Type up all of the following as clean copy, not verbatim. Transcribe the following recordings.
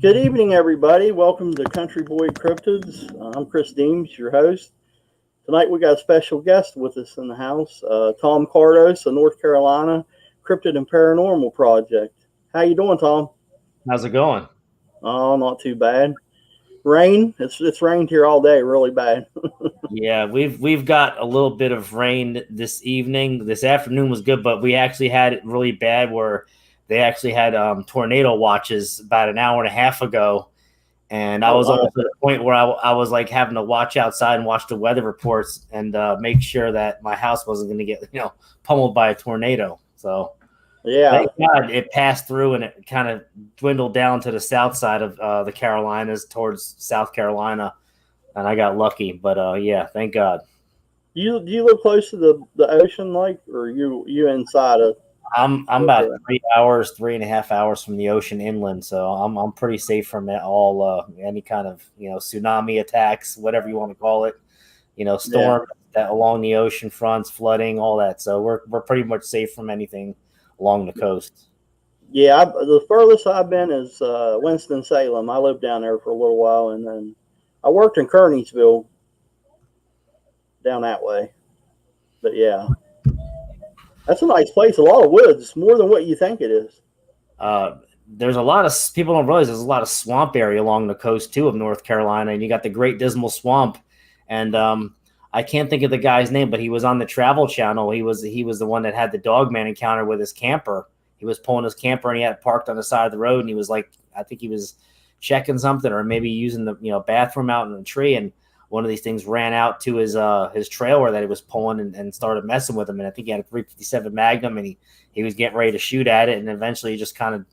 Good evening, everybody. Welcome to Country Boy Cryptids. I'm Chris Deems, your host. Tonight we got a special guest with us in the house, Tom Kardos of North Carolina, Cryptid and Paranormal Project. How you doing, Tom? How's it going? Oh, not too bad. Rain. It's rained here all day, really bad. Yeah, we've got a little bit of rain this evening. This afternoon was good, but we actually had it really bad where they actually had tornado watches about an hour and a half ago. And I was wow. almost at a point where I was like having to watch outside and watch the weather reports and make sure that my house wasn't going to get, pummeled by a tornado. So Yeah. thank God it passed through and it kind of dwindled down to the south side of the Carolinas towards South Carolina. And I got lucky, but yeah, thank God. Do you live close to the ocean, like, or you inside of? I'm about 3.5 hours from the ocean inland, so I'm pretty safe from it all. Any kind of tsunami attacks, whatever you want to call it, storm that along the ocean fronts, flooding, all that. So we're pretty much safe from anything along the coast. Yeah, the furthest I've been is Winston-Salem. I lived down there for a little while, and then I worked in Kearneysville down that way. But yeah, that's a nice place. A lot of woods, more than what you think it is. There's a lot of people don't realize there's a lot of swamp area along the coast too of North Carolina, and you got the Great Dismal Swamp. And I can't think of the guy's name, but he was on the Travel Channel. He was the one that had the dogman encounter with his camper. He was pulling his camper and he had it parked on the side of the road, and he was like, I think he was checking something or maybe using the bathroom out in the tree, and one of these things ran out to his trailer that he was pulling and started messing with him. And I think he had a 357 Magnum, and he was getting ready to shoot at it, and eventually he just kind of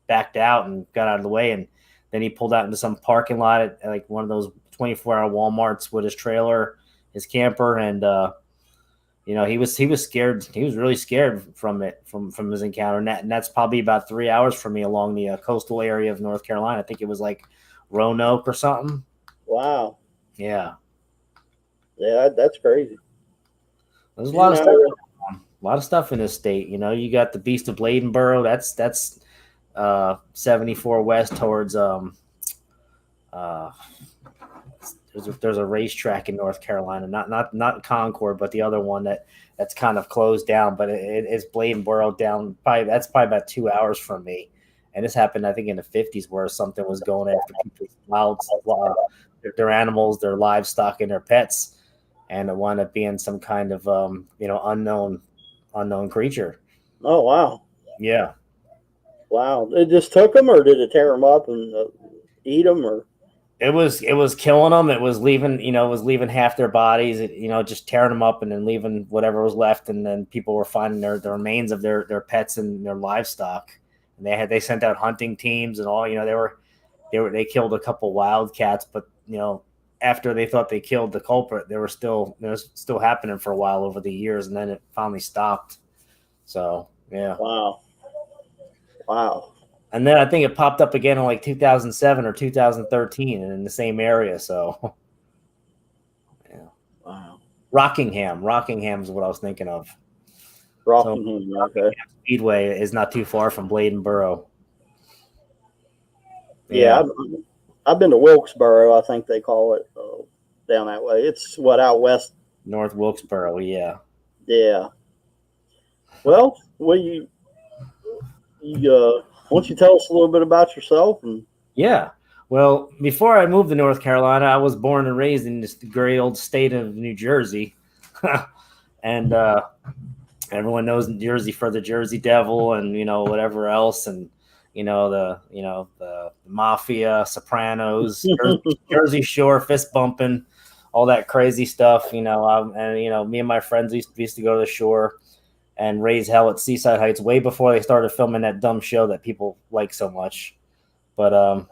backed out and got out of the way, and then he pulled out into some parking lot at like one of those 24-hour Walmarts with his trailer, his camper, and he was scared. He was really scared from his encounter, and that's probably about 3 hours from me along the coastal area of North Carolina. I think it was like Roanoke or something. Wow. Yeah. Yeah, that's crazy. There's a lot of stuff. A lot of stuff in this state. You got the Beast of Bladenboro. That's 74 west towards there's a racetrack in North Carolina, not Concord, but the other one that's kind of closed down. But it's Bladenboro down. That's probably about 2 hours from me. And this happened, I think, in the 50s, where something was going after people's their animals, their livestock, and their pets, and it wound up being some kind of unknown creature. Oh wow! Yeah. Wow! It just took them, or did it tear them up and eat them, or? It was killing them. It was leaving half their bodies. Just tearing them up and then leaving whatever was left. And then people were finding the remains of their pets and their livestock. And they sent out hunting teams and all. They killed a couple wildcats, but after they thought they killed the culprit, it was still happening for a while over the years, and then it finally stopped. So yeah. Wow. And then I think it popped up again in like 2007 or 2013 and in the same area. So, yeah. Wow. Rockingham is what I was thinking of. Rockingham, so, okay. Speedway is not too far from Bladenboro. Yeah, I've been to Wilkesboro, I think they call it, down that way. It's out west? North Wilkesboro, yeah. Yeah. Well, why don't you tell us a little bit about yourself? Yeah. Well, before I moved to North Carolina, I was born and raised in this great old state of New Jersey. And everyone knows New Jersey for the Jersey Devil and, whatever else. And, the Mafia, Sopranos, Jersey Shore, fist bumping, all that crazy stuff, me and my friends used to go to the shore and raise hell at Seaside Heights way before they started filming that dumb show that people like so much. But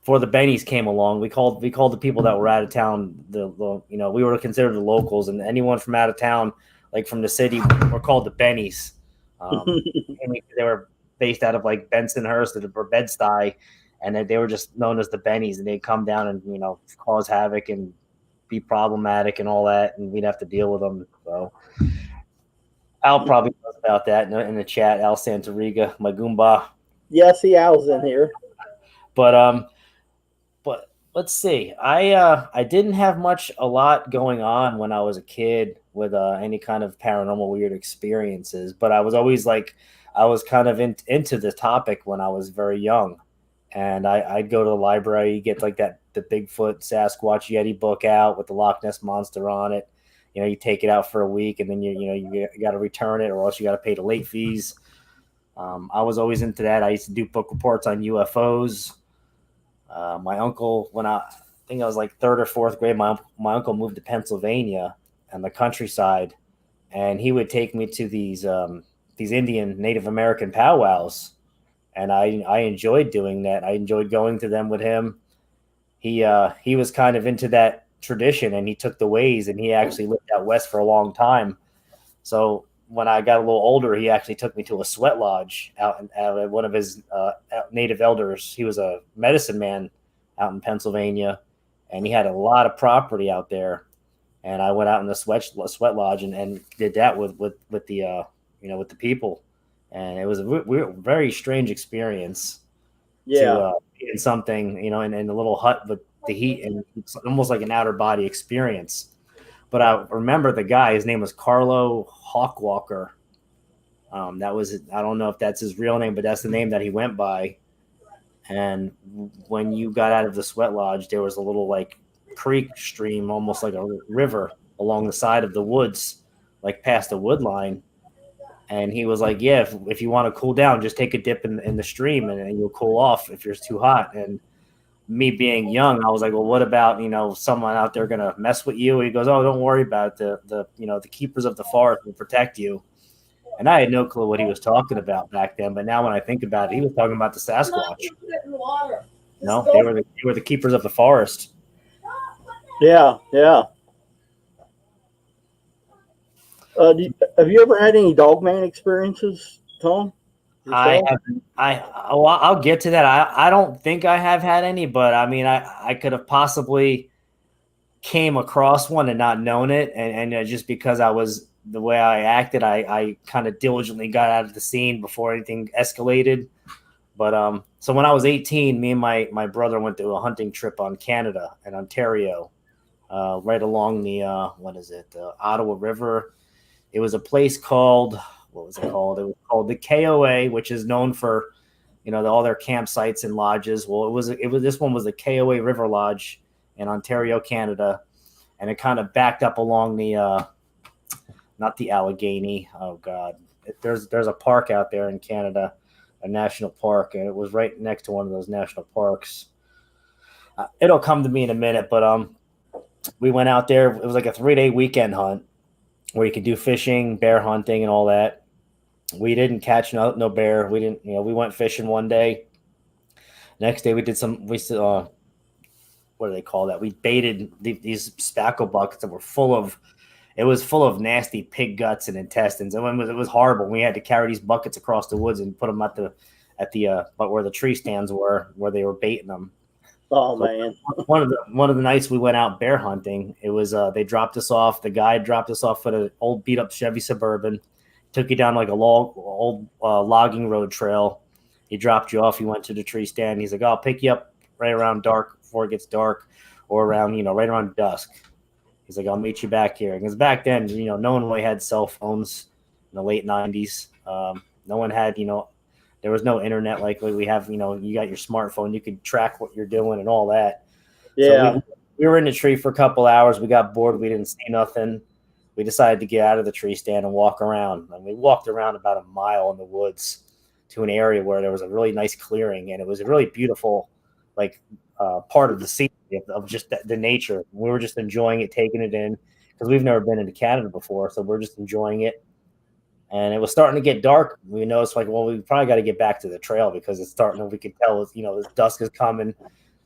before the Bennies came along, we called the people that were out of town we were considered the locals, and anyone from out of town, like from the city, were called the Bennies. They were based out of like Bensonhurst or Bed-Stuy, and they were just known as the Bennies, and they'd come down and cause havoc and be problematic and all that, and we'd have to deal with them. So Al probably knows about that in the chat. Al Santoriga, my Goomba. Yeah, I see Al's in here. But let's see. I didn't have a lot going on when I was a kid with any kind of paranormal weird experiences. But I was always like, I was kind of into the topic when I was very young, and I'd go to the library, get like the Bigfoot, Sasquatch, Yeti book out with the Loch Ness monster on it. You know, you take it out for a week, and then you got to return it, or else you got to pay the late fees. I was always into that. I used to do book reports on UFOs. My uncle, when I think I was like third or fourth grade, my uncle moved to Pennsylvania and the countryside, and he would take me to these Indian Native American powwows, and I enjoyed doing that. I enjoyed going to them with him. He was kind of into that tradition, and he took the ways, and he actually lived out west for a long time. So when I got a little older, he actually took me to a sweat lodge out at one of his native elders. He was a medicine man out in Pennsylvania, and he had a lot of property out there. And I went out in the sweat lodge and did that with the with the people, and it was a very strange experience. Yeah. To be in something in a little hut with the heat, and it's almost like an outer body experience. But I remember the guy. His name was Carlo Hawkwalker. That was, I don't know if that's his real name, but that's the name that he went by. And when you got out of the sweat lodge, there was a little like creek stream, almost like a river along the side of the woods, like past the wood line. And he was like, "Yeah, if you want to cool down, just take a dip in the stream, and you'll cool off if you're too hot." And me being young, I was like, "Well, what about someone out there gonna mess with you?" He goes, "Oh, don't worry about it. The keepers of the forest will protect you." And I had no clue what he was talking about back then. But now when I think about it, he was talking about the Sasquatch. No, they were the keepers of the forest. Yeah, yeah. Have you ever had any dogman experiences, Tom? I'll get to that. I don't think I have had any, but I mean, I could have possibly came across one and not known it. And just because I was the way I acted, I kind of diligently got out of the scene before anything escalated. But so when I was 18, me and my brother went to a hunting trip on Canada and Ontario, right along the the Ottawa River. It was a place called, what was it called? It was called the KOA, which is known for, all their campsites and lodges. Well, this one was the KOA River Lodge in Ontario, Canada, and it kind of backed up along the, not the Allegheny. Oh God, there's a park out there in Canada, a national park, and it was right next to one of those national parks. It'll come to me in a minute, but we went out there. It was like a 3-day weekend hunt, where you could do fishing, bear hunting, and all that. We didn't catch no bear. We didn't, we went fishing one day. Next day we did what do they call that? We baited these spackle buckets that were full of nasty pig guts and intestines. And it was horrible. We had to carry these buckets across the woods and put them but where the tree stands were, where they were baiting them. Oh man! One of the nights we went out bear hunting, it was they dropped us off. The guide dropped us off at an old beat up Chevy Suburban, took you down like a old logging road trail. He dropped you off. You went to the tree stand. He's like, "I'll pick you up right around dark, before it gets dark, or around right around dusk." He's like, "I'll meet you back here." Because back then, no one really had cell phones in the late '90s. No one had there was no internet like we have. You got your smartphone. You could track what you're doing and all that. Yeah. So we were in the tree for a couple hours. We got bored. We didn't see nothing. We decided to get out of the tree stand and walk around. And we walked around about a mile in the woods to an area where there was a really nice clearing. And it was a really beautiful, part of the scene of just the nature. We were just enjoying it, taking it in, because we've never been into Canada before. So we're just enjoying it. And it was starting to get dark. We noticed, we probably got to get back to the trail, because it's starting. We could tell, the dusk is coming.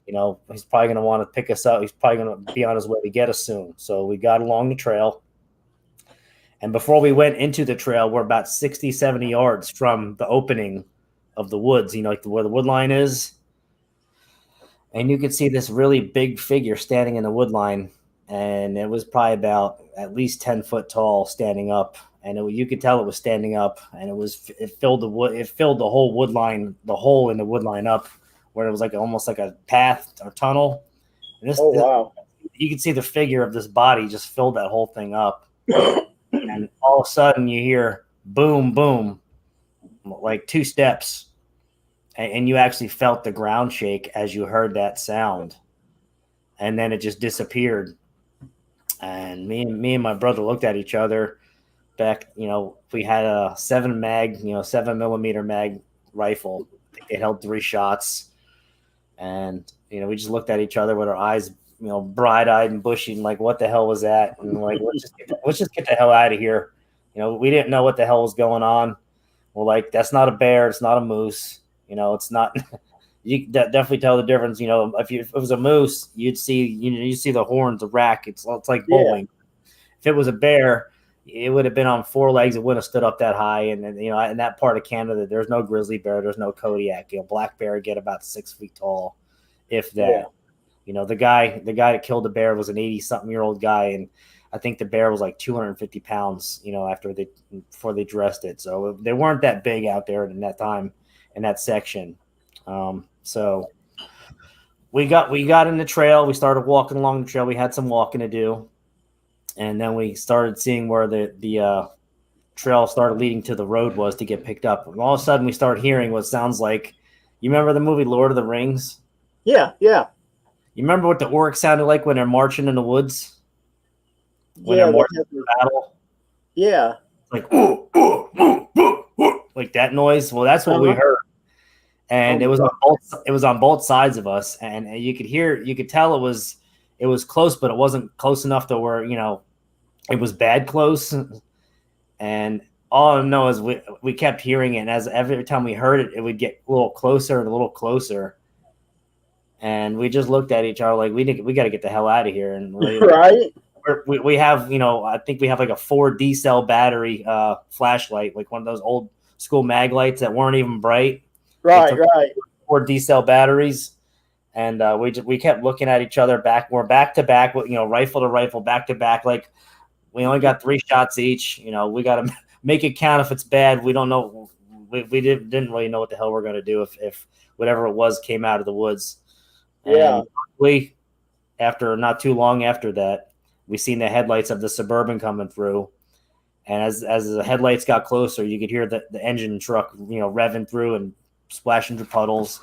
He's probably going to want to pick us up. He's probably going to be on his way to get us soon. So we got along the trail. And before we went into the trail, we're about 60, 70 yards from the opening of the woods, where the wood line is. And you could see this really big figure standing in the wood line. And it was probably about at least 10 foot tall, standing up. And you could tell it was standing up, and it filled the wood. It filled the whole wood line, the hole in the wood line up where it was like almost like a path or tunnel. And Oh, wow. you could see the figure of this body just filled that whole thing up. And all of a sudden you hear boom, boom, like 2 steps. And you actually felt the ground shake as you heard that sound. And then it just disappeared. And me and my brother looked at each other. Back, we had a 7mm mag rifle. It held 3 shots. And, we just looked at each other with our eyes, bright-eyed and bushy, and like, what the hell was that? And like, let's just get the hell out of here. We didn't know what the hell was going on. We're like, that's not a bear. It's not a moose. It's not. You can definitely tell the difference. If it was a moose, you'd see the horns, the rack. It's like bowling. Yeah. If it was a bear, it would have been on 4 legs. It wouldn't have stood up that high. And in that part of Canada, there's no grizzly bear. There's no Kodiak. Black bear get about 6 feet tall, if that. Yeah. The guy that killed the bear was an 80-something-year-old guy, and I think the bear was like 250 pounds. Before they dressed it, so they weren't that big out there in that time in that section. So we got in the trail. We started walking along the trail. We had some walking to do. And then we started seeing where the trail started leading to the road was to get picked up. And all of a sudden, we started hearing what sounds like, you remember the movie Lord of the Rings? Yeah, yeah. You remember what the orcs sounded like when they're marching in the woods? When they're marching in battle? Yeah. Like, like that noise. Well, that's what we heard. And it was on both sides of us. And you could tell it was close, but it wasn't close enough to where, it was bad close. And all I know is we kept hearing it. And as every time we heard it, it would get a little closer and a little closer. And we just looked at each other like, we got to get the hell out of here. And right. We have, I think we have like a 4 D-cell battery flashlight, like one of those old school mag lights that weren't even bright. Right. 4 D-cell batteries. And we kept looking at each other we're back to back, rifle to rifle, back to back. Like, we only got 3 shots each. We got to make it count. If it's bad, we don't know. We didn't really know what the hell we're going to do if whatever it was came out of the woods. Yeah. And after not too long after that, we seen the headlights of the Suburban coming through. And as the headlights got closer, you could hear the engine truck, revving through and splashing through puddles.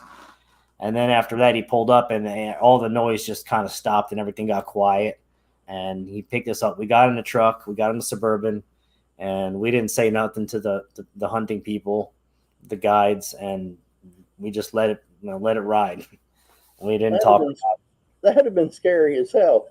And then after that, he pulled up, and all the noise just kind of stopped, and everything got quiet. And he picked us up. We got in the truck. We got in the Suburban, and we didn't say nothing to the hunting people, the guides, and we just let it ride. We didn't talk about it. That would have been scary as hell.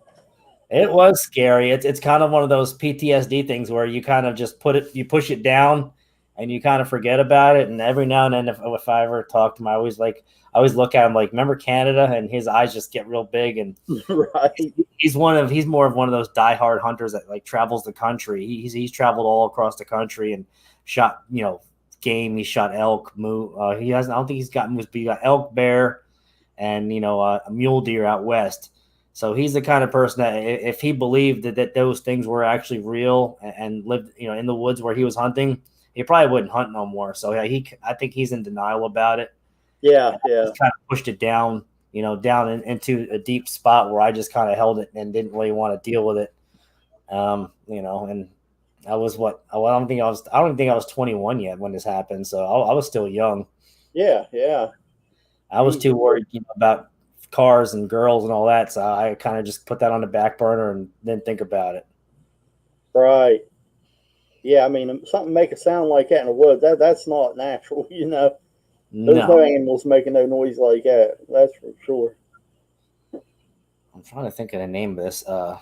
It was scary. It's kind of one of those PTSD things where you kind of just you push it down, and you kind of forget about it. And every now and then, if I ever talk to him, I always look at him like, remember Canada? And his eyes just get real big. And right. He's more of one of those diehard hunters that like travels the country. He's traveled all across the country and shot, game. He shot elk, moose. I don't think he's got moose, but he got elk, bear, and a mule deer out west. So he's the kind of person that if he believed that those things were actually real and lived, in the woods where he was hunting, he probably wouldn't hunt no more. So I think he's in denial about it. Yeah. Just kind of pushed it down, into a deep spot where I just kind of held it and didn't really want to deal with it. And I was I don't think I was 21 yet when this happened. So I was still young. Yeah. I was too worried, about cars and girls and all that. So I kind of just put that on the back burner and didn't think about it. Right. Yeah. I mean, something make a sound like that in the woods, that's not natural, There's no animals making no noise like that. That's for sure. I'm trying to think of the name of this. Let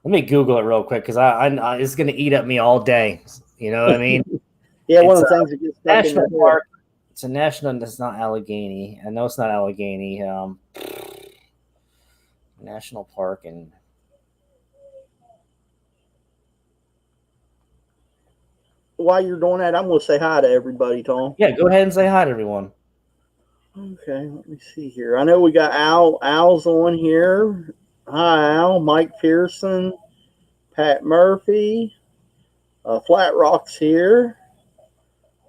me Google it real quick because I it's going to eat at me all day. You know what I mean? Yeah, one of the things that gets stuck in the park. It's a national. It's not Allegheny. I know it's not Allegheny. National park and. While you're doing that, I'm going to say hi to everybody, Tom. Yeah, go ahead and say hi to everyone. Okay, let me see here. I know we got Al. Al's on here. Hi, Al. Mike Pearson, Pat Murphy, Flat Rock's here.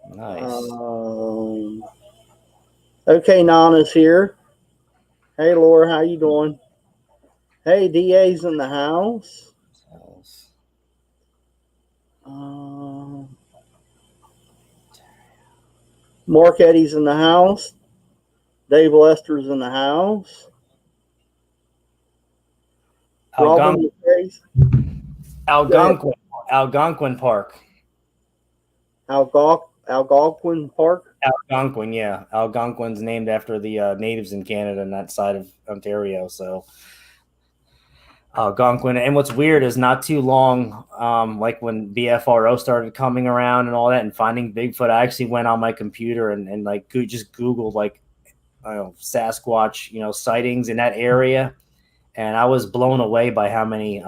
Nice. Okay, Nana's here. Hey, Laura, how you doing? Hey, DA's in the house. Mark Eddy's in the house. Dave Lester's in the house. Robin McKay's. Algonquin Park. Algonquin Park? Algonquin, yeah. Algonquin's named after the natives in Canada and that side of Ontario. So Algonquin. And what's weird is not too long, like when BFRO started coming around and all that and finding Bigfoot, I actually went on my computer and like just Googled like Sasquatch, sightings in that area. And I was blown away by how many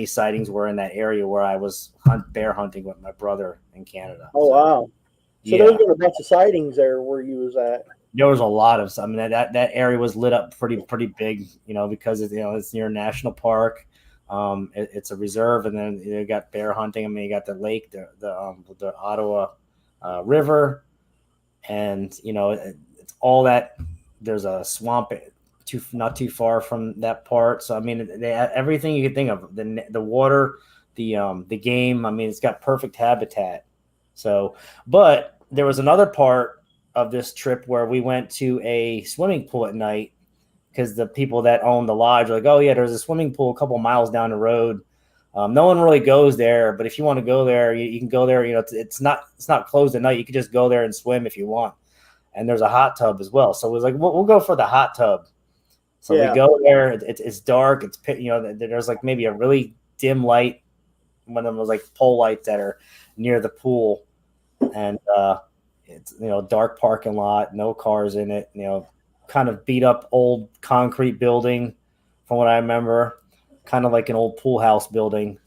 sightings were in that area where I was bear hunting with my brother in Canada. Oh, so, wow. So there's been a bunch of sightings there where you was at. There was a lot of, I mean, that area was lit up pretty big, because it's near a national park. It's a reserve, and then you got bear hunting. I mean, you got the lake, the Ottawa River, and it's all that. There's a swamp not too far from that part. So I mean, they had everything you could think of: the water, the game. I mean, it's got perfect habitat. So, but there was another part of this trip where we went to a swimming pool at night because the people that own the lodge were like, oh yeah, there's a swimming pool a couple miles down the road. No one really goes there, but if you want to go there, you can go there. It's not closed at night. You can just go there and swim if you want. And there's a hot tub as well. So it was like, we'll go for the hot tub. So we go there. It's dark. There's like maybe a really dim light, one of those like pole lights that are near the pool, and it's dark parking lot, no cars in it. Kind of beat up old concrete building, from what I remember, kind of like an old pool house building.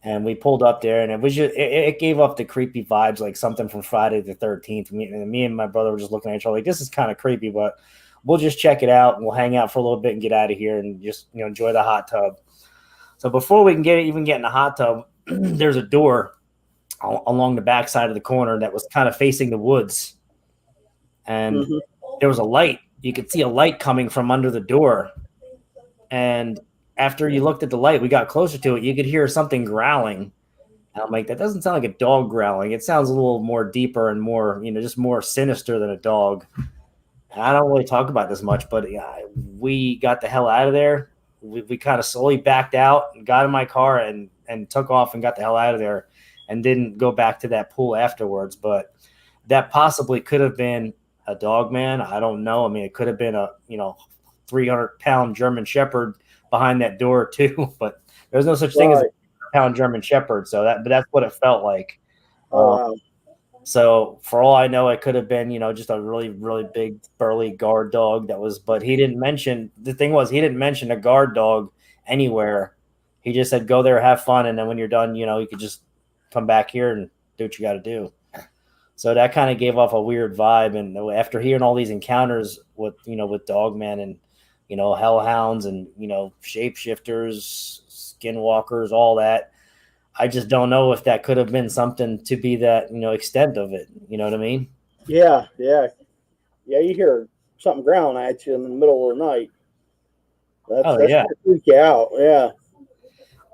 And we pulled up there, and it was just it gave off the creepy vibes, like something from Friday the 13th. Me and my brother were just looking at each other like, this is kind of creepy, but we'll just check it out and we'll hang out for a little bit and get out of here and just enjoy the hot tub. So before we can even get in the hot tub, there's a door along the back side of the corner that was kind of facing the woods, and there was a light. You could see a light coming from under the door, and after you looked at the light, we got closer to it. You could hear something growling. And I'm like, that doesn't sound like a dog growling. It sounds a little more deeper and more, just more sinister than a dog. I don't really talk about this much, but we got the hell out of there. We kind of slowly backed out and got in my car and took off and got the hell out of there and didn't go back to that pool afterwards. But that possibly could have been a dog man. I don't know. I mean, it could have been a 300-pound German Shepherd behind that door too. But there's no such thing as a pound German Shepherd. So that's what it felt like. Wow. So for all I know, it could have been, just a really, really big burly guard dog but he didn't mention, the thing was, he didn't mention a guard dog anywhere. He just said, go there, have fun. And then when you're done, you could just come back here and do what you got to do. So that kind of gave off a weird vibe. And after hearing all these encounters with dogmen and, hellhounds and, shapeshifters, skinwalkers, all that, I just don't know if that could have been something to be that, extent of it. You know what I mean? Yeah. You hear something growling at you in the middle of the night. That's gonna freak you out. Yeah.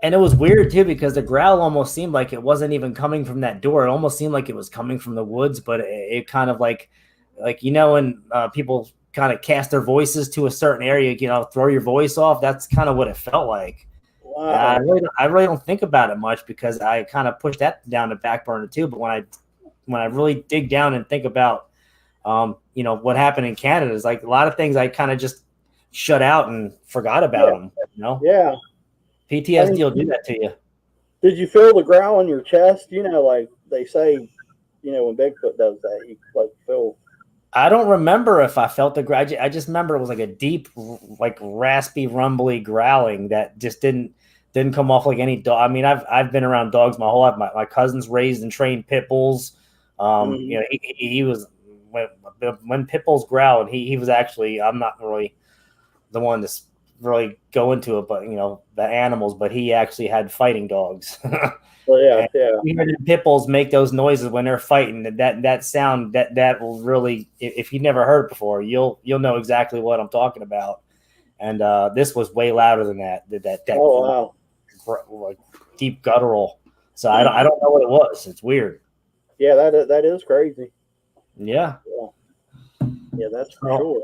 And it was weird too, because the growl almost seemed like it wasn't even coming from that door. It almost seemed like it was coming from the woods, but it kind of like when people kind of cast their voices to a certain area, throw your voice off. That's kind of what it felt like. Wow. I really don't think about it much because I kind of pushed that down the back burner too. But when I really dig down and think about, what happened in Canada, is like a lot of things I kind of just shut out and forgot about them. Yeah. PTSD will do that to you. Did you feel the growl in your chest? Like they say, when Bigfoot does that, you like feel. I don't remember if I felt the growl. I just remember it was like a deep, like raspy, rumbly growling that just didn't come off like any dog. I mean, I've been around dogs my whole life. My cousin's raised and trained pit bulls. He was when pit bulls growl, and he was actually, I'm not really the one to really go into it, but the animals. But he actually had fighting dogs. Well, yeah, And yeah. you hear the pit bulls make those noises when they're fighting. That sound that will really, if you never heard it before, you'll know exactly what I'm talking about. And this was way louder than that. Oh, wow. Like deep guttural. So I don't know what it was. It's weird. Yeah, that is crazy. Yeah. Yeah, that's for So, sure.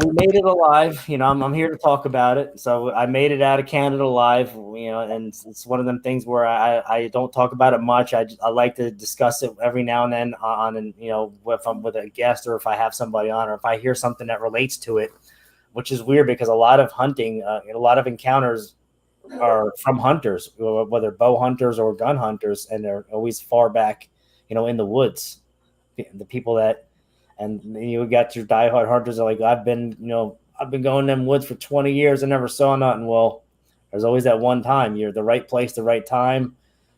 we made it alive. I'm here to talk about it. So I made it out of Canada alive. And it's one of them things where I don't talk about it much. I like to discuss it every now and then if I'm with a guest or if I have somebody on or if I hear something that relates to it, which is weird because a lot of hunting, a lot of encounters are from hunters, whether bow hunters or gun hunters, and they're always far back, in the woods. The people that. And you got your diehard hunters are like, I've been going in them woods for 20 years. I never saw nothing. Well, there's always that one time. You're the right place, the right time.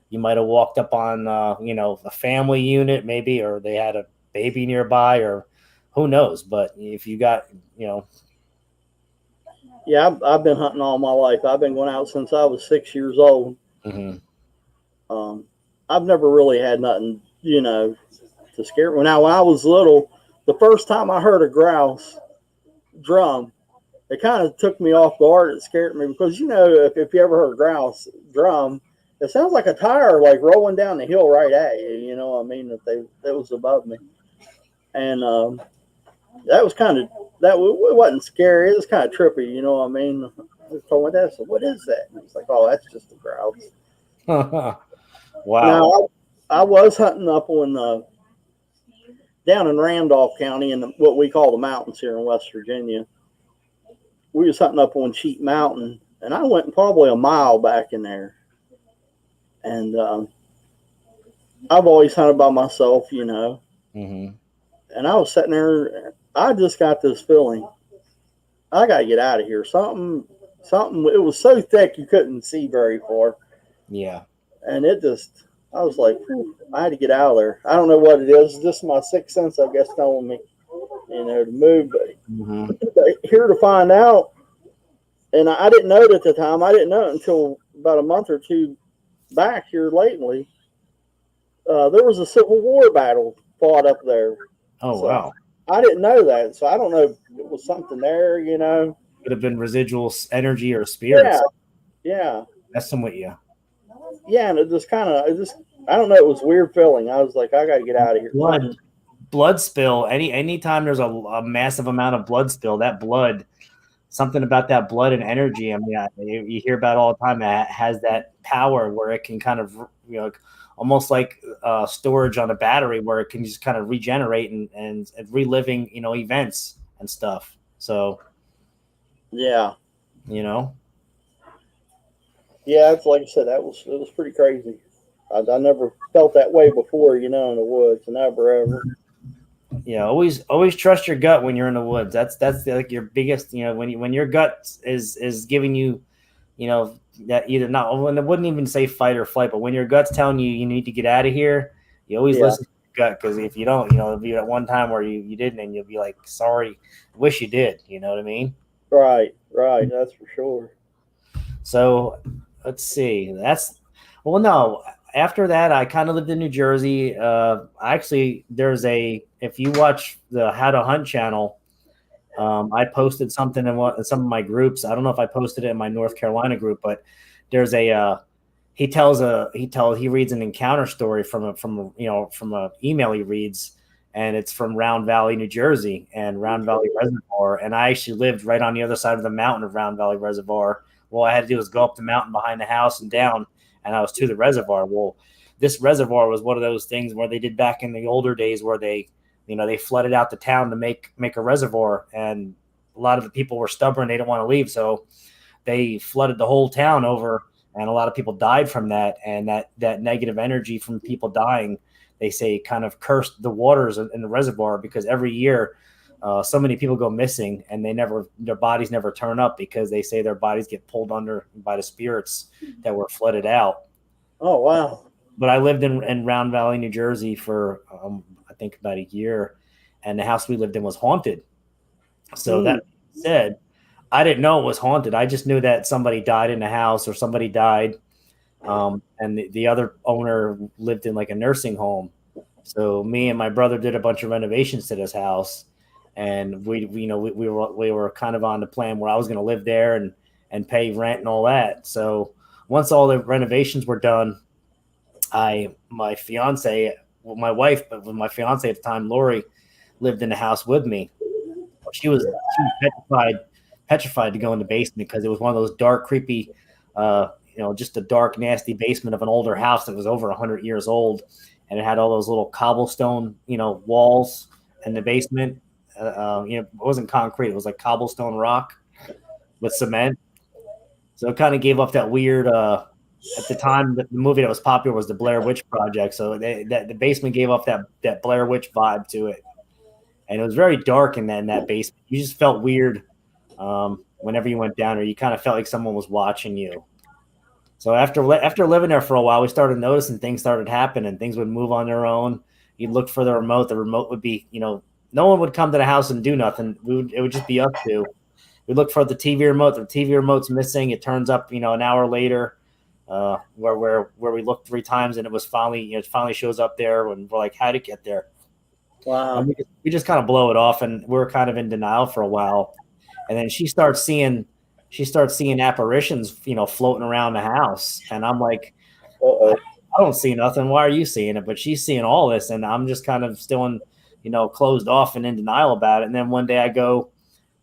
You might have walked up on, a family unit maybe, or they had a baby nearby, or who knows. But if you got, Yeah, I've been hunting all my life. I've been going out since I was 6 years old. mm-hmm. I've never really had nothing, to scare me. Now, when I was little, the first time I heard a grouse drum, it kind of took me off guard. It scared me because, if you ever heard a grouse drum, it sounds like a tire like rolling down the hill right at you. You know what I mean? That was above me, and that was it wasn't scary. It was kind of trippy. You know what I mean? I told my dad, I said, "What is that?" And he's like, "Oh, that's just a grouse." Wow. Now, I was hunting up on down in Randolph County in what we call the mountains here in West Virginia. We was hunting up on Cheat Mountain, and I went probably a mile back in there. And I've always hunted by myself, Mm-hmm. And I was sitting there. I just got this feeling. I got to get out of here. Something. It was so thick you couldn't see very far. Yeah. And I was like, I had to get out of there. I don't know what it is. Just my sixth sense, I guess, telling me, to move. But here to find out, and I didn't know it at the time. I didn't know it until about a month or two back here lately. There was a Civil War battle fought up there. Oh, so wow. I didn't know that. So I don't know if it was something there, Could have been residual energy or spirits. Yeah. Messing with you. Yeah, and it just I don't know, it was a weird feeling. I was like, I got to get out of here. Blood spill. Anytime there's a massive amount of blood spill, that blood, something about that blood and energy. I mean, you hear about it all the time. It has that power where it can kind of, almost like storage on a battery, where it can just kind of regenerate and reliving, events and stuff. So, yeah, Yeah, it's like I said, it was pretty crazy. I never felt that way before, in the woods, never ever. Yeah, always trust your gut when you're in the woods. That's like your biggest, when your gut is giving you, that either not, and I wouldn't even say fight or flight, but when your gut's telling you need to get out of here, you always listen to your gut, because if you don't, there'll be at one time where you didn't, and you'll be like, sorry, wish you did. You know what I mean? Right, that's for sure. So let's see. No. After that, I kind of lived in New Jersey. Actually, if you watch the How to Hunt channel, I posted something in some of my groups. I don't know if I posted it in my North Carolina group, but there's he reads an encounter story from a email he reads, and it's from Round Valley, New Jersey, and Round Valley Reservoir. And I actually lived right on the other side of the mountain of Round Valley Reservoir. All I had to do was go up the mountain behind the house and down, and I was to the reservoir. Well, this reservoir was one of those things where they did back in the older days, where they flooded out the town to make a reservoir, and a lot of the people were stubborn. They didn't want to leave. So they flooded the whole town over, and a lot of people died from that. And that negative energy from people dying, they say, kind of cursed the waters in the reservoir, because every year so many people go missing, and their bodies never turn up, because they say their bodies get pulled under by the spirits that were flooded out. Oh, wow. But I lived in Round Valley, New Jersey for I think about a year, and the house we lived in was haunted. So that said, I didn't know it was haunted. I just knew that somebody died in the house or somebody died. And the other owner lived in like a nursing home. So me and my brother did a bunch of renovations to this house, and we were kind of on the plan where I was going to live there and pay rent and all that. So once all the renovations were done, my fiance, well, my wife, but with my fiance at the time, Lori, lived in the house with me. She was petrified to go in the basement because it was one of those dark, creepy, just a dark, nasty basement of an older house that was over 100 years old, and it had all those little cobblestone, walls in the basement. It wasn't concrete; it was like cobblestone rock with cement. So it kind of gave off that weird. At the time, the movie that was popular was the Blair Witch Project, so the basement gave off that Blair Witch vibe to it, and it was very dark in that basement. You just felt weird whenever you went down there. You kind of felt like someone was watching you. So after living there for a while, we started noticing things started happening. Things would move on their own. You'd look for the remote. The remote would be, no one would come to the house and do nothing. It would just be us two. We look for the TV remote. The TV remote's missing. It turns up, an hour later, where we looked 3 times and it finally shows up there, and we're like, how'd it get there? Wow. And we just kind of blow it off, and we're kind of in denial for a while. And then she starts seeing apparitions, floating around the house. And I'm like, Uh-oh. I don't see nothing. Why are you seeing it? But she's seeing all this, and I'm just kind of still closed off and in denial about it. And then one day I go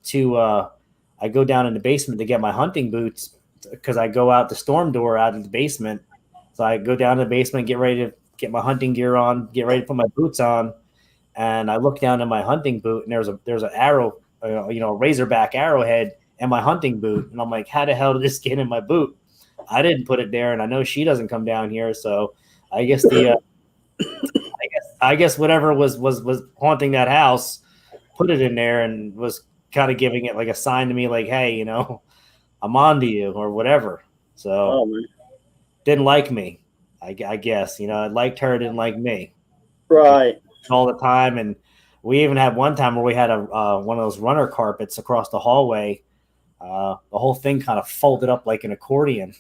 down in the basement to get my hunting boots, because I go out the storm door out of the basement. So I go down to the basement, get ready to get my hunting gear on, get ready to put my boots on. And I look down at my hunting boot, and there's an arrow, a razorback arrowhead in my hunting boot. And I'm like, how the hell did this get in my boot? I didn't put it there, and I know she doesn't come down here. So I guess I guess whatever was haunting that house put it in there and was kind of giving it like a sign to me, like, hey, I'm on to you or whatever. So didn't like me, I guess. I liked her, didn't like me. Right. All the time. And we even had one time where we had one of those runner carpets across the hallway. The whole thing kind of folded up like an accordion,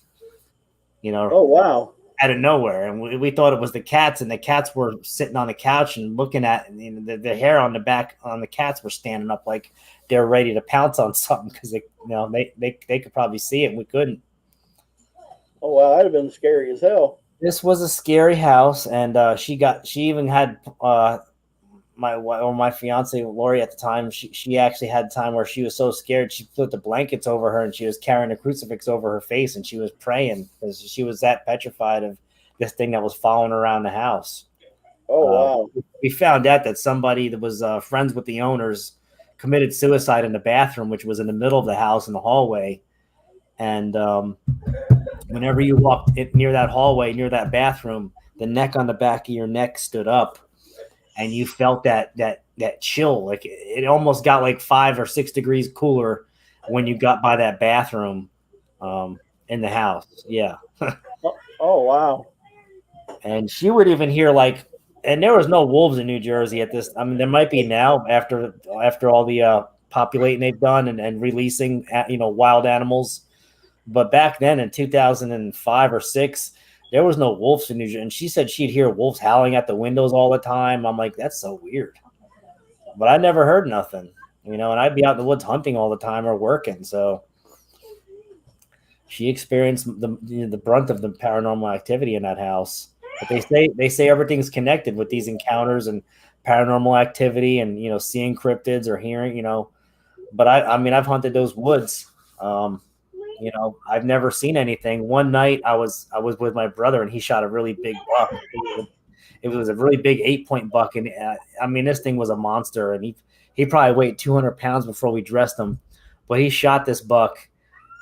Oh, wow. out of nowhere. And we thought it was the cats, and the cats were sitting on the couch and looking at, and the hair on the back on the cats were standing up like they're ready to pounce on something, because they could probably see it and we couldn't. Oh, wow. That'd have been scary as hell. This was a scary house, and she even had my fiance Lori at the time. She actually had time where she was so scared she put the blankets over her, and she was carrying a crucifix over her face, and she was praying because she was that petrified of this thing that was following around the house. Oh, wow. We found out that somebody that was friends with the owners committed suicide in the bathroom, which was in the middle of the house in the hallway. And whenever you walked near that hallway, near that bathroom, the neck on the back of your neck stood up, and you felt that chill. Like it almost got like 5 or 6 degrees cooler when you got by that bathroom in the house. Yeah. Oh, wow. And she would even hear and there was no wolves in New Jersey at this. I mean, there might be now after all the populating they've done and releasing, wild animals. But back then in 2005 or 6, there was no wolves in New Jersey. And she said she'd hear wolves howling at the windows all the time. I'm like, that's so weird. But I never heard nothing, and I'd be out in the woods hunting all the time or working. So she experienced the brunt of the paranormal activity in that house. But they say everything's connected with these encounters and paranormal activity and, seeing cryptids or hearing, but I mean, I've hunted those woods. I've never seen anything. One night I was with my brother, and he shot a really big buck. It was a really big 8-point buck. And I mean, this thing was a monster, and he probably weighed 200 pounds before we dressed him, but he shot this buck,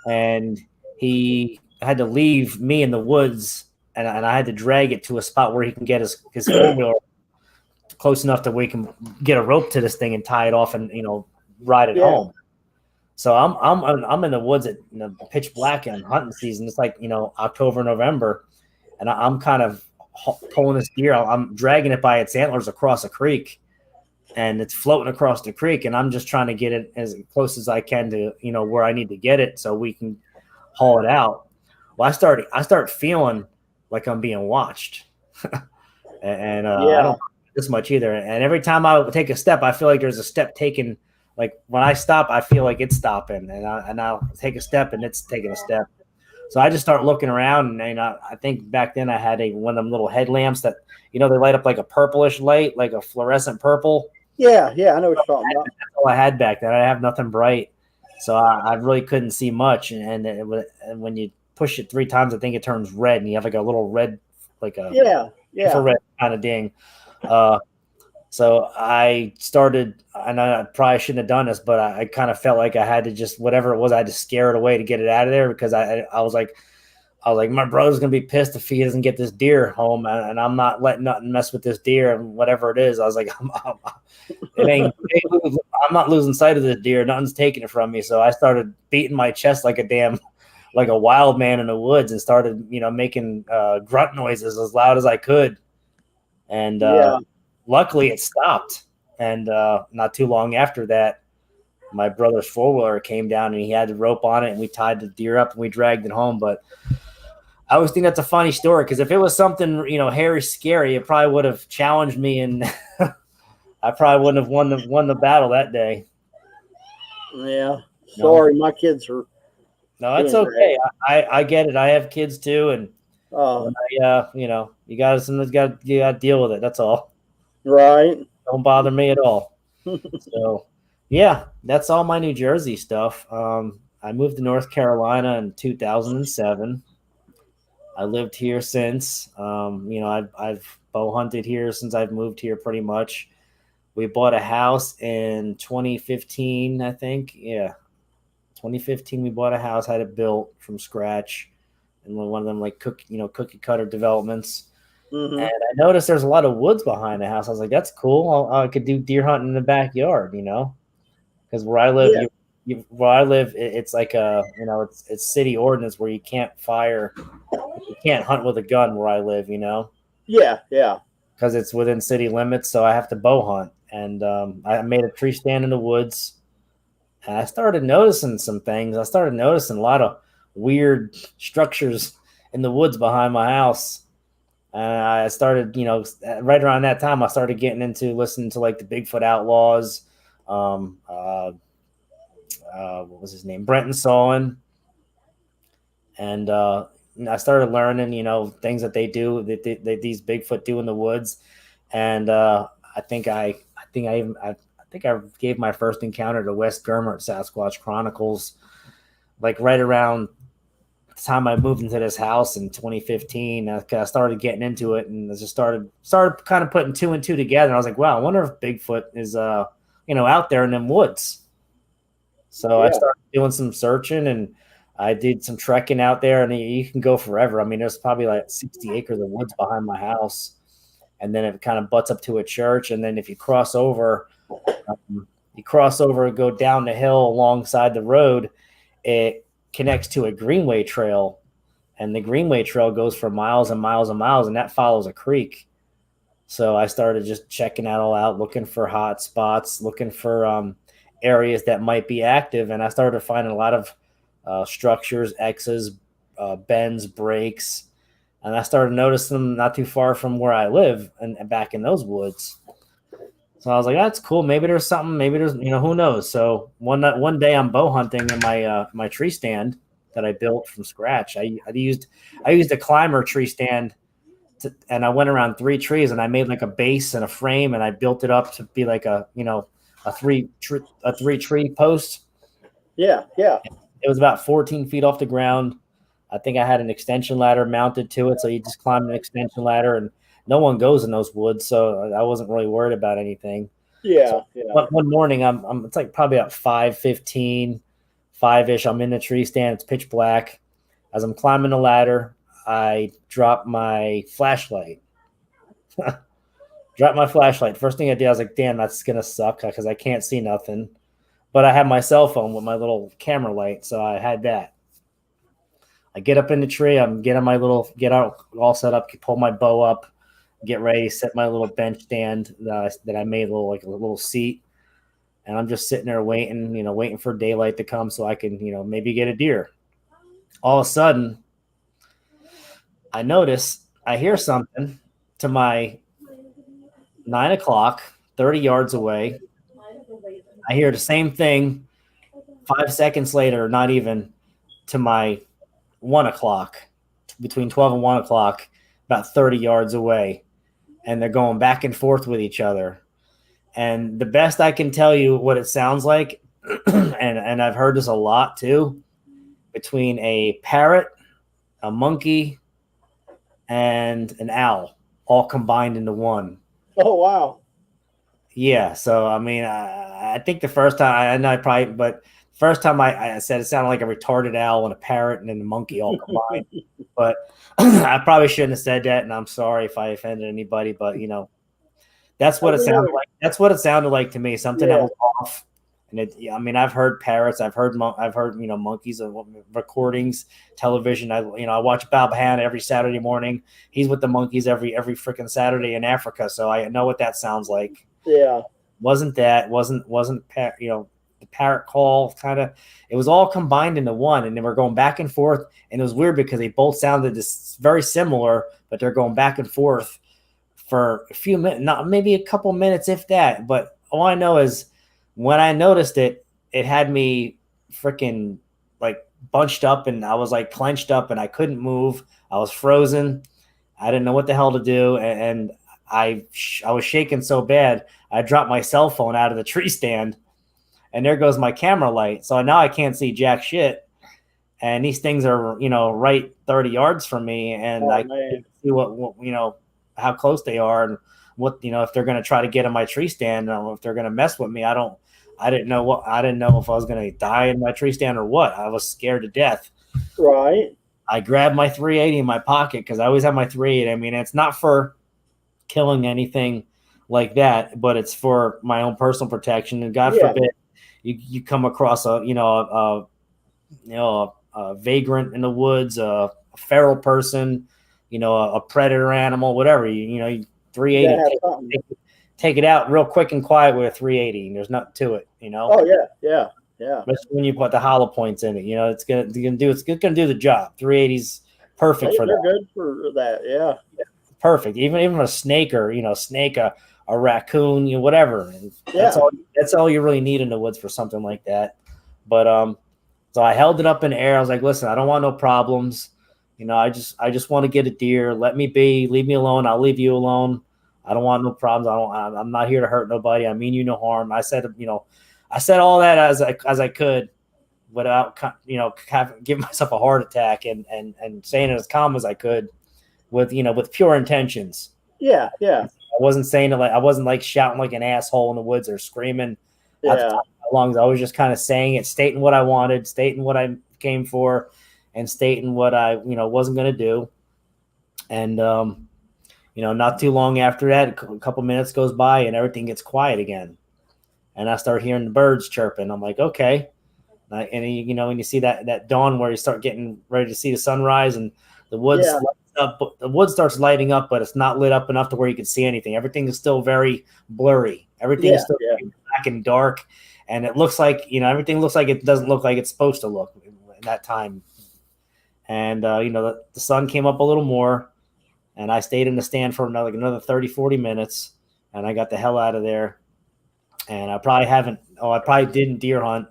and he had to leave me in the woods, and I had to drag it to a spot where he can get his 4-wheeler close enough that we can get a rope to this thing and tie it off and, ride it home. So I'm in the woods at pitch black and hunting season. It's like, October, November, and I'm kind of pulling this deer. I'm dragging it by its antlers across a creek, and it's floating across the creek, and I'm just trying to get it as close as I can to, where I need to get it so we can haul it out. Well, I start feeling like I'm being watched. And I don't this much either. And every time I take a step, I feel like there's a step taken. Like when I stop, I feel like it's stopping, and I'll take a step and it's taking a step. So I just start looking around, and I think back then I had one of them little headlamps that they light up like a purplish light, like a fluorescent purple. Yeah, I know what you're talking about. That's all I had back then. I have nothing bright, so I really couldn't see much. And when you push it 3 times, I think it turns red, and you have like a little red, like a infrared kind of ding. So I started, and I probably shouldn't have done this, but I kind of felt like I had to just, whatever it was, I had to scare it away to get it out of there, because I was like, my brother's going to be pissed if he doesn't get this deer home, and I'm not letting nothing mess with this deer, and whatever it is. I was like, I'm not losing sight of this deer. Nothing's taking it from me. So I started beating my chest like a wild man in the woods, and started, making grunt noises as loud as I could. And luckily it stopped. And not too long after that, my brother's 4-wheeler came down, and he had the rope on it, and we tied the deer up and we dragged it home. But I always think that's a funny story, because if it was something, hairy, scary, it probably would have challenged me, and I probably wouldn't have won the battle that day. Yeah. Sorry, my kids are. No, that's okay. I get it. I have kids too, and you got to deal with it. That's all. Right. Don't bother me at all. So, yeah, that's all my New Jersey stuff. I moved to North Carolina in 2007. I lived here since. I've bow hunted here since I've moved here pretty much. We bought a house in 2015, I think. Yeah. 2015, we bought a house, had it built from scratch, and one of them like cookie cutter developments. Mm-hmm. And I noticed there's a lot of woods behind the house. I was like, that's cool. I could do deer hunting in the backyard, because where I live, it's like it's city ordinance where you can't hunt with a gun where I live, Yeah. Because it's within city limits, so I have to bow hunt. And I made a tree stand in the woods. And I started noticing some things. I started noticing a lot of weird structures in the woods behind my house. And I started, right around that time, I started getting into listening to like the Bigfoot Outlaws. What was his name? Brenton Sawin. And I started learning, things that they do, that these Bigfoot do in the woods. And I think I gave my first encounter to Wes Germer at Sasquatch Chronicles, like right around the time I moved into this house in 2015. I started getting into it, and I just started kind of putting 2 and 2 together. I was like, wow, I wonder if Bigfoot is, out there in them woods. So I started doing some searching, and I did some trekking out there, and you can go forever. I mean, there's probably like 60 acres of woods behind my house, and then it kind of butts up to a church. And then if you cross over, go down the hill alongside the road, it connects to a greenway trail, and the greenway trail goes for miles and miles and miles, and that follows a creek. So I started just checking that all out, looking for hot spots, looking for areas that might be active, and I started finding a lot of structures, X's, bends, breaks, and I started noticing them not too far from where I live and back in those woods. So I was like, that's cool. Maybe there's something. Maybe there's, who knows? So one day I'm bow hunting in my tree stand that I built from scratch. I used a climber tree stand, and I went around 3 trees, and I made like a base and a frame, and I built it up to be like a 3 tree post. Yeah. It was about 14 feet off the ground. I think I had an extension ladder mounted to it, so you just climb an extension ladder, and no one goes in those woods, so I wasn't really worried about anything. Yeah. One morning, it's like probably about 5:15, 5-ish. I'm in the tree stand. It's pitch black. As I'm climbing the ladder, I drop my flashlight. First thing I did, I was like, damn, that's going to suck because I can't see nothing. But I had my cell phone with my little camera light, so I had that. I get up in the tree. I'm getting my get out all set up, pull my bow up, get ready, set my little bench stand that I made a little seat, and I'm just sitting there waiting for daylight to come so I can, maybe get a deer. All of a sudden, I hear something to my 9 o'clock, 30 yards away. I hear the same thing 5 seconds later, not even, to my 1 o'clock, between 12 and 1 o'clock, about 30 yards away. And they're going back and forth with each other. And the best I can tell you what it sounds like, and I've heard this a lot too, between a parrot, a monkey, and an owl, all combined into one. Oh, wow. Yeah. So, I mean, I think the first time, first time I said it sounded like a retarded owl and a parrot and then a monkey all combined. But I probably shouldn't have said that, and I'm sorry if I offended anybody, but that's what it sounded like. That's what it sounded like to me. Something that was off. And I've heard parrots, I've heard monkeys and recordings, television. I watch Balbahan every Saturday morning. He's with the monkeys every freaking Saturday in Africa, so I know what that sounds like. Yeah, wasn't the parrot call kind of? It was all combined into one, and then we're going back and forth, and it was weird because they both sounded very similar, but they're going back and forth for a few minutes, not maybe a couple minutes, if that. But all I know is, when I noticed it, it had me freaking like bunched up, and I was like clenched up, and I couldn't move. I was frozen. I didn't know what the hell to do, and I was shaking so bad, I dropped my cell phone out of the tree stand, and there goes my camera light. So now I can't see jack shit, and these things are right 30 yards from me, and I can't see what how close they are, and what if they're going to try to get in my tree stand, or if they're going to mess with me. I didn't know if I was going to die in my tree stand or what. I was scared to death. Right. I grabbed my 380 in my pocket because I always have my 380. I mean, it's not for killing anything like that, but it's for my own personal protection. And God forbid you come across a vagrant in the woods, a feral person, a predator animal, whatever. 380. Take it out real quick and quiet with a 380, and there's nothing to it, Oh yeah. Especially when you put the hollow points in it, it's gonna do the job. 380's perfect for that. They're good for that, yeah. Perfect. Even a snake or a raccoon, whatever. That's all you really need in the woods for something like that. But so I held it up in the air. I was like, listen, I don't want no problems. I just want to get a deer. Let me be. Leave me alone. I'll leave you alone. I don't want no problems. I'm not here to hurt nobody. I mean you no harm. I said all that as I could, without giving myself a heart attack, and saying it as calm as I could, with pure intentions. Yeah. I wasn't saying it I wasn't like shouting like an asshole in the woods or screaming at the top of my lungs. I was just kind of saying it, stating what I wanted, stating what I came for, and stating what I wasn't going to do. And not too long after that, a couple minutes goes by and everything gets quiet again, and I start hearing the birds chirping. I'm like, okay. And when you see that dawn where you start getting ready to see the sunrise, and the woods the wood starts lighting up, but it's not lit up enough to where you can see anything. Everything is still very blurry. Everything is still black and dark, and it looks like everything looks like it doesn't look like it's supposed to look in that time. And the sun came up a little more, and I stayed in the stand for another 30-40 minutes, and I got the hell out of there. And I probably didn't deer hunt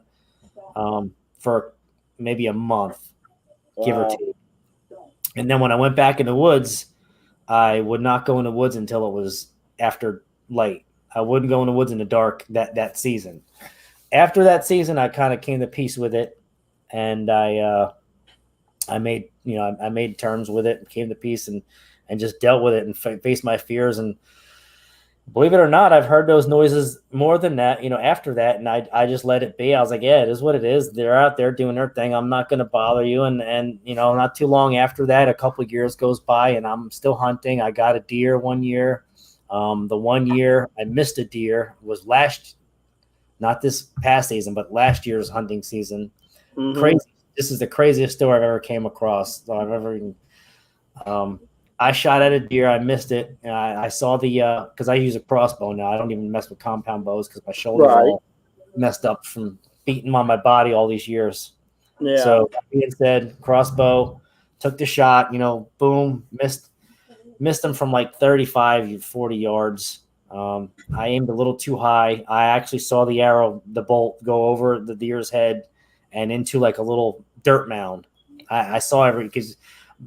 for maybe a month, give or take. And then when I went back in the woods, I would not go in the woods until it was after light. I wouldn't go in the woods in the dark that season. After that season, I kind of came to peace with it, and I made terms with it, and came to peace, and just dealt with it and faced my fears. And believe it or not, I've heard those noises more than that, after that. And I just let it be. I was like, yeah, it is what it is. They're out there doing their thing. I'm not going to bother you. And not too long after that, a couple of years goes by, and I'm still hunting. I got a deer one year. The 1 year I missed a deer was not this past season, but last year's hunting season. Mm-hmm. Crazy. This is the craziest story I've ever came across. So I've ever I shot at a deer. I missed it. And I saw the because I use a crossbow now. I don't even mess with compound bows because my shoulders are Right. all messed up from beating on my body all these years. Yeah. So that being said, crossbow, took the shot. Boom, missed him from like 35, 40 yards. I aimed a little too high. I actually saw the bolt go over the deer's head and into like a little dirt mound. I saw because,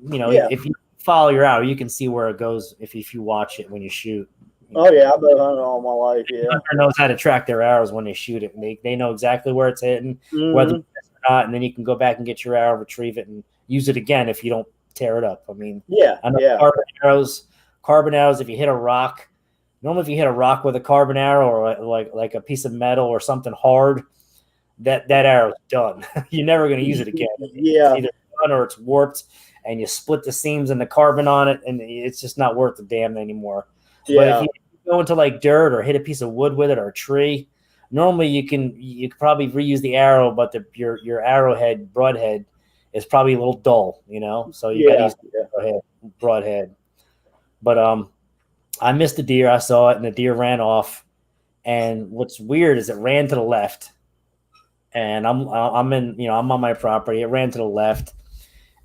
Yeah. if you follow your arrow, you can see where it goes if you watch it when you shoot. Oh yeah, I've been hunting all my life. Yeah. Hunter knows how to track their arrows when they shoot it. And they know exactly where it's hitting, whether Mm-hmm. it's or not, and then you can go back and get your arrow, retrieve it, and use it again if you don't tear it up. I mean, Yeah. I know Yeah. carbon arrows. If you hit a rock, normally if you hit a rock with a carbon arrow or like a piece of metal or something hard, that arrow's done. You're never going to use it again. Yeah. It's either done or it's warped, and you split the seams and the carbon on it, and it's just not worth the damn anymore. But if Yeah. you go into like dirt or hit a piece of wood with it or a tree, normally you can probably reuse the arrow, but your arrowhead broadhead is probably a little dull, So you got to Yeah. use the broadhead. But I missed the deer. I saw it, and the deer ran off. And what's weird is it ran to the left, and I'm on my property. It ran to the left,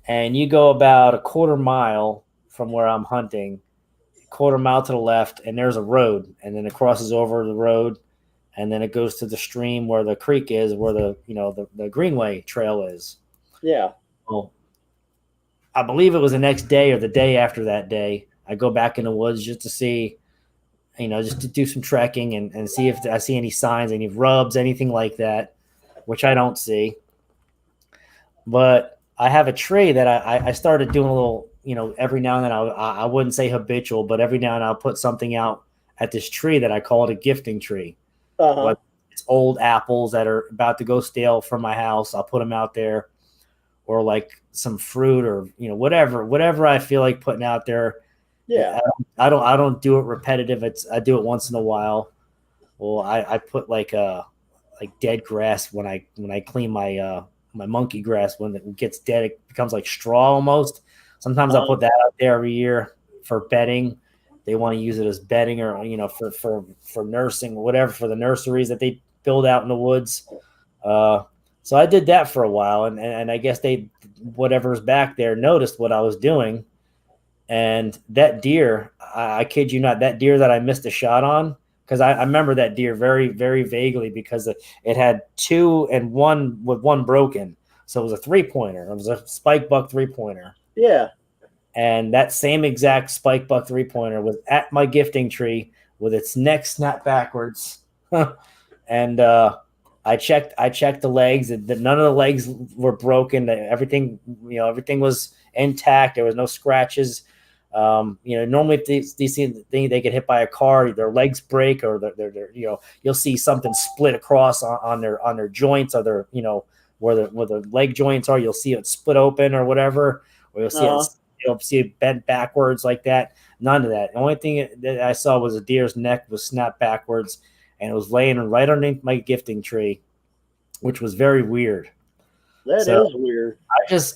and you go about a quarter mile from where I'm hunting, quarter mile to the left, and there's a road, and then it crosses over the road, and then it goes to the stream where the creek is, where the greenway trail is. Yeah. Well, I believe it was the next day or the day after that day. I go back in the woods just to see, just to do some trekking and see if I see any signs, any rubs, anything like that, which I don't see. But I have a tree that I started doing a little, every now and then I wouldn't say habitual, but every now and then I'll put something out at this tree that I call it a gifting tree. Uh-huh. But it's old apples that are about to go stale from my house. I'll put them out there, or like some fruit or whatever I feel like putting out there. Yeah. I don't do it repetitive. I do it once in a while. Well, I put like dead grass when I clean my my monkey grass. When it gets dead, it becomes like straw almost. Sometimes I'll put that out there every year for bedding. They want to use it as bedding, or for nursing, whatever, for the nurseries that they build out in the woods. So I did that for a while, and I guess whatever's back there noticed what I was doing. And that deer, I kid you not, that deer that I missed a shot on, because I remember that deer very, very vaguely, because it had 2 and 1 with 1 broken. So it was a 3-pointer. It was a spike buck 3-pointer. Yeah. And that same exact spike buck 3-pointer was at my gifting tree with its neck snapped backwards. And I checked the legs. None of the legs were broken. Everything was intact. There was no scratches. Normally if these things they get hit by a car, their legs break, or they're you'll see something split across on their joints, or their where the leg joints are. You'll see it split open or whatever, or you'll see it bent backwards like that. None of that. The only thing that I saw was a deer's neck was snapped backwards, and it was laying right underneath my gifting tree, which was very weird. That is weird.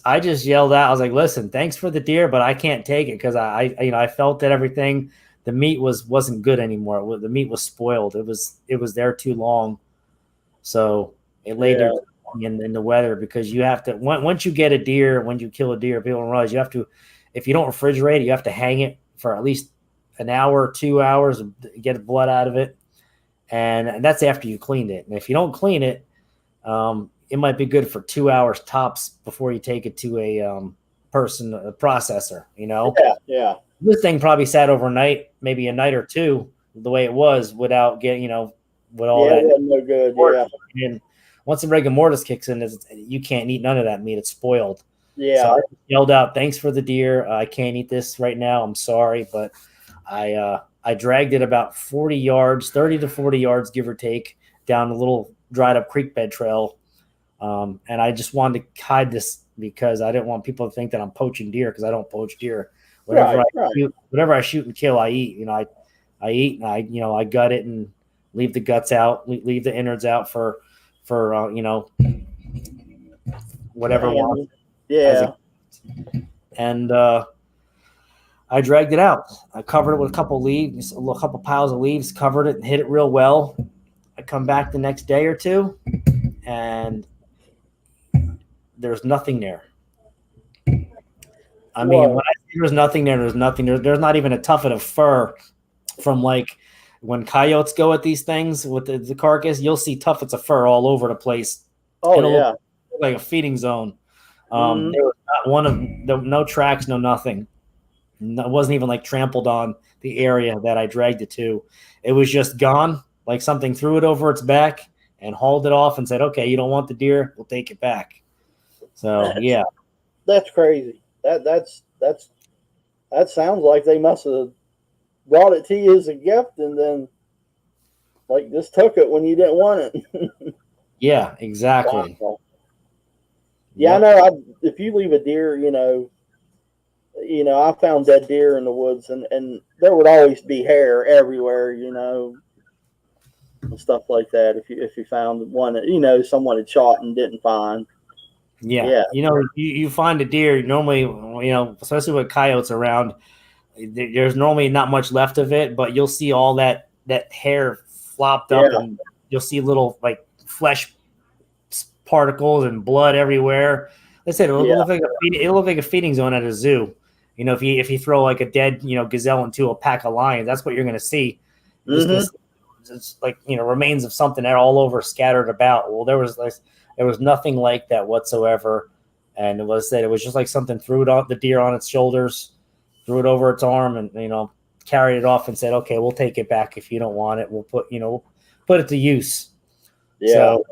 I just yelled out. I was like, "Listen, thanks for the deer, but I can't take it," because I felt that everything, the meat wasn't good anymore. The meat was spoiled. It was there too long, so it laid there in the weather. Because you have to, once you get a deer, when you kill a deer, people don't realize you have to, if you don't refrigerate it, you have to hang it for at least an hour or 2 hours to get the blood out of it, and that's after you cleaned it. And if you don't clean it, it might be good for 2 hours tops before you take it to a processor. Yeah. This thing probably sat overnight, maybe a night or two, the way it was, without getting with all that. It wasn't no good. Yeah. And once the rigor mortis kicks in, you can't eat none of that meat. It's spoiled. Yeah. So I yelled out, "Thanks for the deer. I can't eat this right now. I'm sorry," but I dragged it about 40 yards, 30 to 40 yards, give or take, down a little dried up creek bed trail. And I just wanted to hide this because I didn't want people to think that I'm poaching deer, because I don't poach deer. Whatever I shoot and kill, I eat. I eat, and I gut it and leave the guts out, leave the innards out for whatever one. Yeah. And I dragged it out. I covered it with a couple leaves, a couple piles of leaves, covered it and hit it real well. I come back the next day or two, and there's nothing there. I mean, when I say there's nothing there, there's nothing there. There's not even a tuft of fur from like when coyotes go at these things with the carcass. You'll see tuffets of fur all over the place. Oh, It'll yeah. look like a feeding zone. Mhm. There was not one of no tracks, no nothing. It wasn't even like trampled on the area that I dragged it to. It was just gone, like something threw it over its back and hauled it off and said, "Okay, you don't want the deer, we'll take it back." So yeah, That's crazy. That sounds like they must have brought it to you as a gift and then like just took it when you didn't want it. yeah, exactly. Wow. Yeah, I know. If you leave a deer, I found dead deer in the woods, and there would always be hair everywhere, and stuff like that. If you found one that someone had shot and didn't find. Yeah. Yeah. You find a deer normally, especially with coyotes around. There's normally not much left of it, but you'll see all that hair flopped up, Yeah. and you'll see little like flesh particles and blood everywhere. Like I said, it'll look like a feeding zone at a zoo. If you throw like a dead gazelle into a pack of lions, that's what you're going to see. Mm-hmm. It's like remains of something that are all over scattered about. Well, there was nothing like that whatsoever, and it was just like something threw it on the deer on its shoulders, threw it over its arm, and carried it off and said, "Okay, we'll take it back if you don't want it. We'll put it to use." Yeah. So,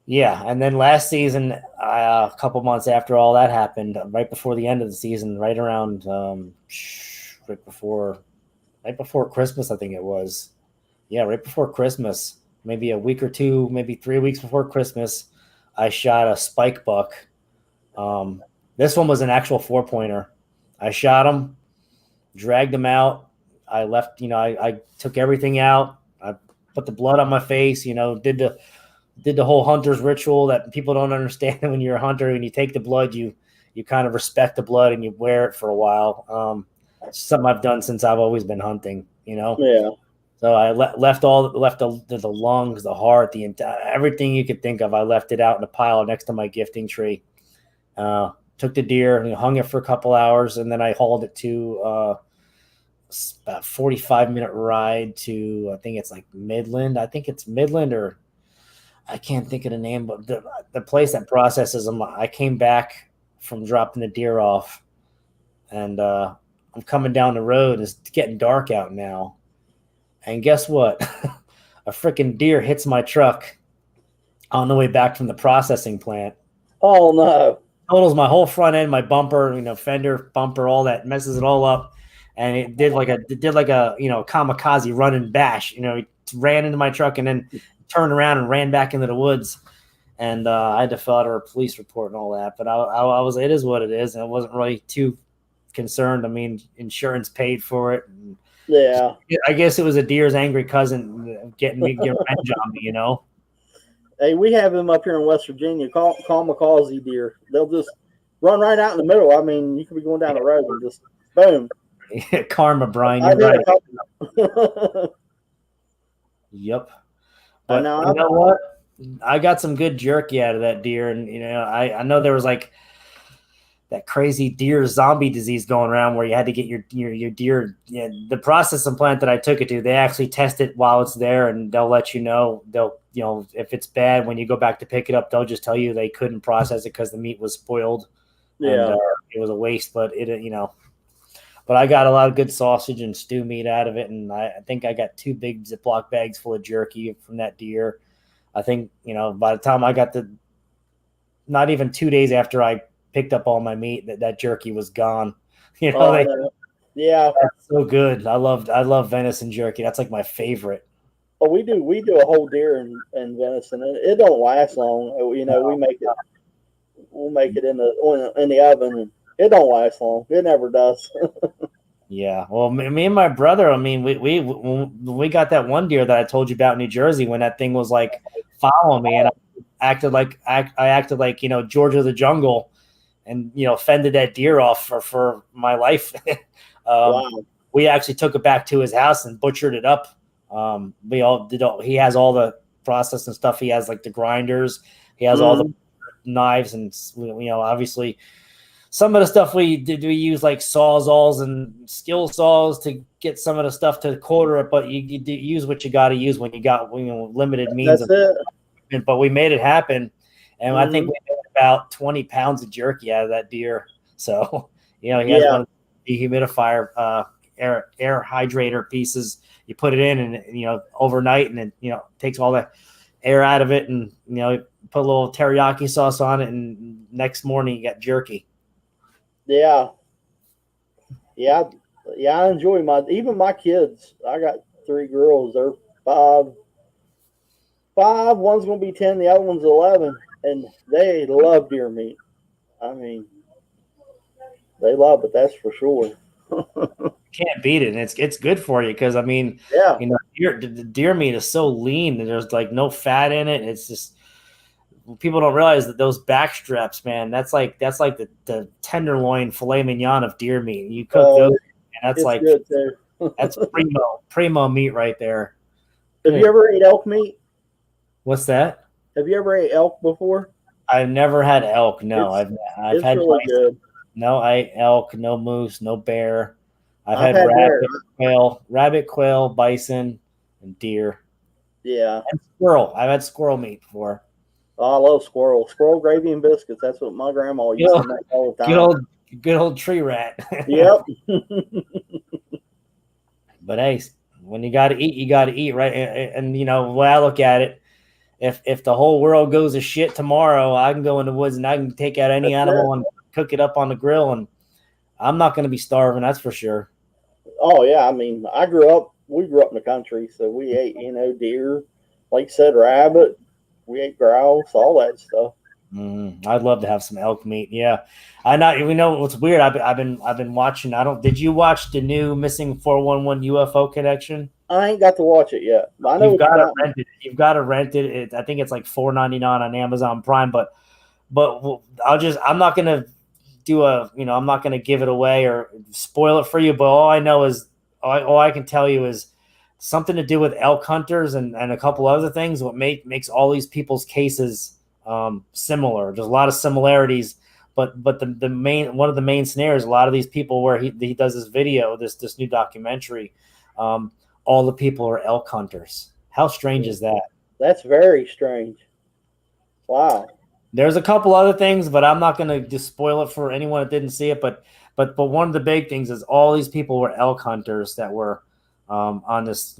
yeah, and then last season, a couple months after all that happened, right before the end of the season, right around right before Christmas, I think it was. Yeah, right before Christmas, maybe a week or two, maybe 3 weeks before Christmas, I shot a spike buck. This one was an actual 4-pointer. I shot him, dragged him out. I left, I took everything out. I put the blood on my face, did the whole hunter's ritual that people don't understand when you're a hunter. When you take the blood, you kind of respect the blood and you wear it for a while. It's something I've done since I've always been hunting, Yeah. So I left the lungs, the heart, the everything you could think of. I left it out in a pile next to my gifting tree. Took the deer and hung it for a couple hours, and then I hauled it to about 45-minute ride to, I think it's like Midland. I think it's Midland, or I can't think of the name, but the place that processes them. I came back from dropping the deer off, and I'm coming down the road. It's getting dark out now. And guess what? A freaking deer hits my truck on the way back from the processing plant. Oh no! Totals my whole front end, my bumper, fender, bumper, all that, messes it all up. And it did like a kamikaze run and bash. It ran into my truck and then turned around and ran back into the woods. And I had to fill out a police report and all that. But I was, it is what it is, and I wasn't really too concerned. I mean, insurance paid for it. And yeah. I guess it was a deer's angry cousin getting revenge on me, Hey, we have them up here in West Virginia. Call kamikaze deer. They'll just run right out in the middle. I mean, you could be going down the road and just boom. Karma, Brian. You're right. Yep. But you know what? I got some good jerky out of that deer, and I know there was like that crazy deer zombie disease going around where you had to get your deer. The processing plant that I took it to, they actually test it while it's there, and they'll let you know. They'll if it's bad when you go back to pick it up, they'll just tell you they couldn't process it because the meat was spoiled. Yeah, and, it was a waste. But but I got a lot of good sausage and stew meat out of it, and I think I got 2 big Ziploc bags full of jerky from that deer. I think by the time I got not even 2 days after I picked up all my meat, that jerky was gone. yeah, that's so good. I love venison jerky. That's like my favorite. Oh, we do a whole deer and venison. It don't last long. We'll make it in the oven, and it don't last long. It never does. Yeah. Well, me and my brother, I mean, we got that one deer that I told you about in New Jersey when that thing was like following me, and I acted like George of the Jungle, and fended that deer off for my life. Wow. We actually took it back to his house and butchered it up. We all did. He has all the process and stuff. He has like the grinders. He has all the knives, and obviously some of the stuff we use like sawzalls and skill saws to get some of the stuff to quarter it. But you use what you got to use when you got limited means. That's it. But we made it happen, and I think we made about 20 pounds of jerky out of that deer. So he has one of the dehumidifier air hydrator pieces. You put it in, and overnight, and it takes all the air out of it, and put a little teriyaki sauce on it, and next morning you got jerky. Yeah. I enjoy my kids. I got 3 girls. They're 5. One's gonna be 10, the other one's 11, and they love deer meat. I mean, they love it. That's for sure. Can't beat it, and it's good for you because deer meat is so lean and there's like no fat in it. It's just people don't realize that those back straps, man, that's like the tenderloin filet mignon of deer meat. You cook those, and that's like good too. That's primo meat right there. Have you ever ate elk meat? What's that? Have you ever ate elk before? I've never had elk. No, I've had really good. No, I ate elk, no moose, no bear. I've had rabbit, quail, bison, and deer. Yeah. And squirrel. I've had squirrel meat before. Oh, I love squirrel. Squirrel gravy and biscuits. That's what my grandma used to make all the time. Good old tree rat. Yep. But hey, when you got to eat, you got to eat, right? And the way I look at it, if the whole world goes to shit tomorrow, I can go in the woods and I can take out any animal and cook it up on the grill, and I'm not going to be starving. That's for sure. Oh yeah, I mean, we grew up in the country, so we ate, deer, like you said, rabbit. We ate grouse, all that stuff. I'd love to have some elk meat. Yeah, we know what's weird. I've been watching. Did you watch the new Missing 411 UFO connection? I ain't got to watch it yet. I know you've got to rent it. You've got to rent it. I think it's like $4.99 on Amazon Prime. But I'm not gonna I'm not gonna give it away or spoil it for you. But all I know is all I can tell you is something to do with elk hunters and a couple other things. What makes all these people's cases similar. There's a lot of similarities, but the main one of the main snares. A lot of these people where he does this video, this new documentary. All the people are elk hunters. How strange is that? That's very strange. Wow. There's a couple other things, but I'm not going to just spoil it for anyone that didn't see it. But one of the big things is all these people were elk hunters that were on this,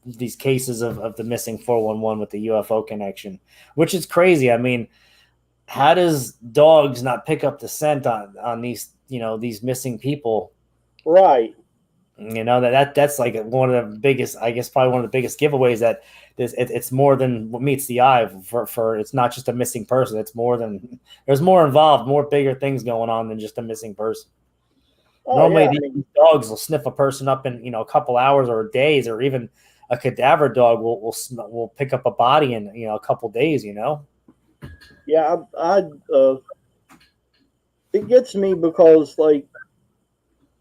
these cases of the missing 411 with the UFO connection, which is crazy. I mean, how does dogs not pick up the scent on these, these missing people? Right. That's like one of the biggest, I guess, probably one of the biggest giveaways that it's more than what meets the eye for it's not just a missing person. It's more than, there's more involved, more bigger things going on than just a missing person. Normally these dogs will sniff a person up in, a couple hours or days, or even a cadaver dog will pick up a body in, a couple days, Yeah. It gets me because like,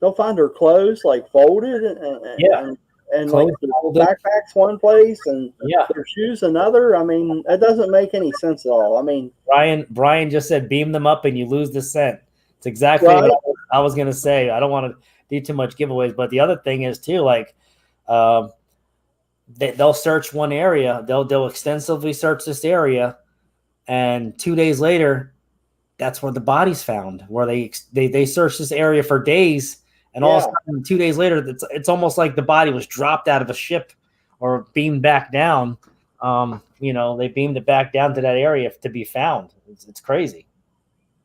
they'll find her clothes like folded and like the backpack's one place and their shoes another. I mean, that doesn't make any sense at all. I mean, Brian just said beam them up and you lose the scent. It's exactly what I was gonna say. I don't want to do too much giveaways, but the other thing is too, like they'll search one area, they'll extensively search this area, and 2 days later, that's where the body's found. Where they search this area for days. And all of a sudden, 2 days later, it's almost like the body was dropped out of a ship or beamed back down. They beamed it back down to that area to be found. It's crazy.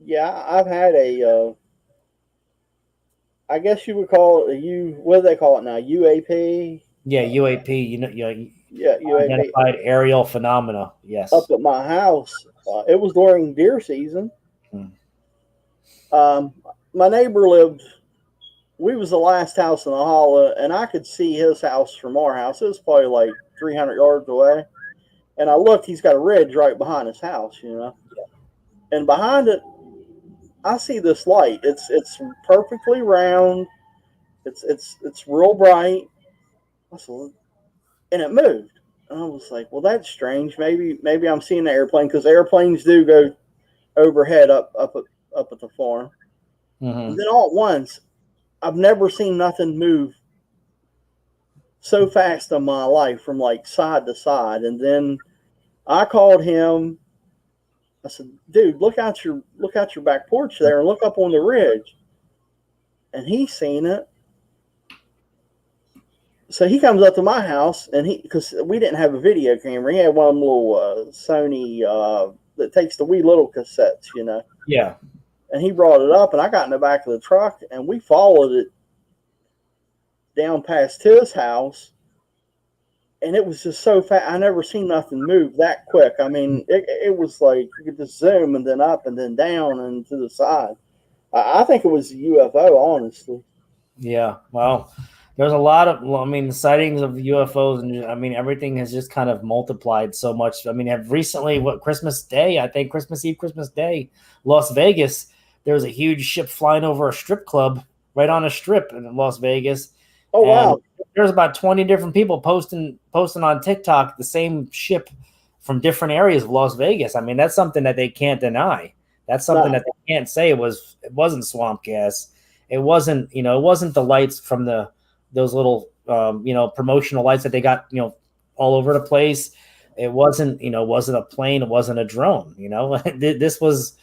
Yeah, I've had I guess you would call it what do they call it now? UAP? Yeah, UAP. UAP. Identified aerial phenomena. Yes. Up at my house, it was during deer season. My neighbor we was the last house in the hollow, and I could see his house from our house. It was probably like 300 yards away. And I looked, he's got a ridge right behind his house, And behind it, I see this light. It's perfectly round. It's real bright. I said, and it moved. And I was like, well, that's strange. Maybe I'm seeing the airplane because airplanes do go overhead up at the farm. And Mm-hmm. then all at once, I've never seen nothing move so fast in my life from like side to side. And then I called him. I said, dude, look out your back porch there and look up on the ridge. And he's seen it. So he comes up to my house and because we didn't have a video camera, he had one of them little Sony that takes the wee little cassettes, you know. Yeah. And he brought it up, and I got in the back of the truck, and we followed it down past his house. And it was just so fast. I never seen nothing move that quick. I mean, it was like you could just zoom and then up and then down and to the side. I think it was a UFO, honestly. Yeah. Well, there's a lot of, I mean, sightings of UFOs, and I mean, everything has just kind of multiplied so much. I mean, have recently, Christmas Day, I think Christmas Eve, Christmas Day, Las Vegas, there was a huge ship flying over a strip club right on a strip in Las Vegas. Oh, wow. There's about 20 different people posting on TikTok the same ship from different areas of Las Vegas. I mean, that's something that they can't deny. That's something that they can't say it wasn't swamp gas. It wasn't the lights from those little promotional lights that they got, all over the place. It wasn't a plane. It wasn't a drone. This was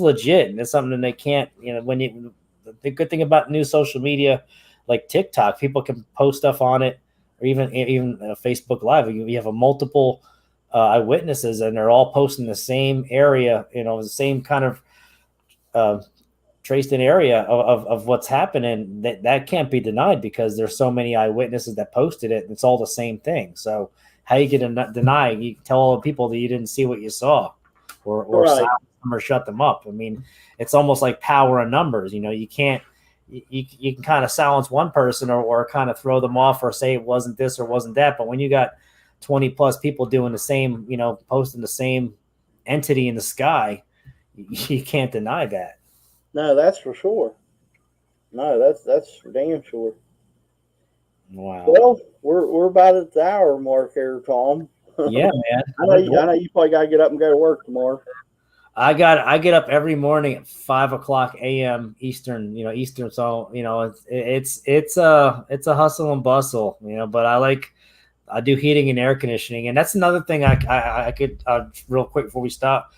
legit. And it's something they can't, the good thing about new social media, like TikTok, people can post stuff on it, or even Facebook Live. You have a multiple eyewitnesses, and they're all posting the same area, the same kind of traced in area of what's happening. That can't be denied because there's so many eyewitnesses that posted it, and it's all the same thing. So how you can deny? You tell all the people that you didn't see what you saw, or silence them or shut them up. I mean, it's almost like power in numbers. You can't. You can kind of silence one person or kind of throw them off or say it wasn't this or wasn't that. But when you got 20 plus people doing the same, posting the same entity in the sky, you can't deny that. No, that's for sure. No, that's for damn sure. Wow. Well, we're about at the hour mark here, Tom. Yeah, man. I know you probably got to get up and go to work tomorrow. I get up every morning at 5:00 a.m. Eastern, Eastern. So, it's a hustle and bustle, but I do heating and air conditioning. And that's another thing I could, real quick before we stop.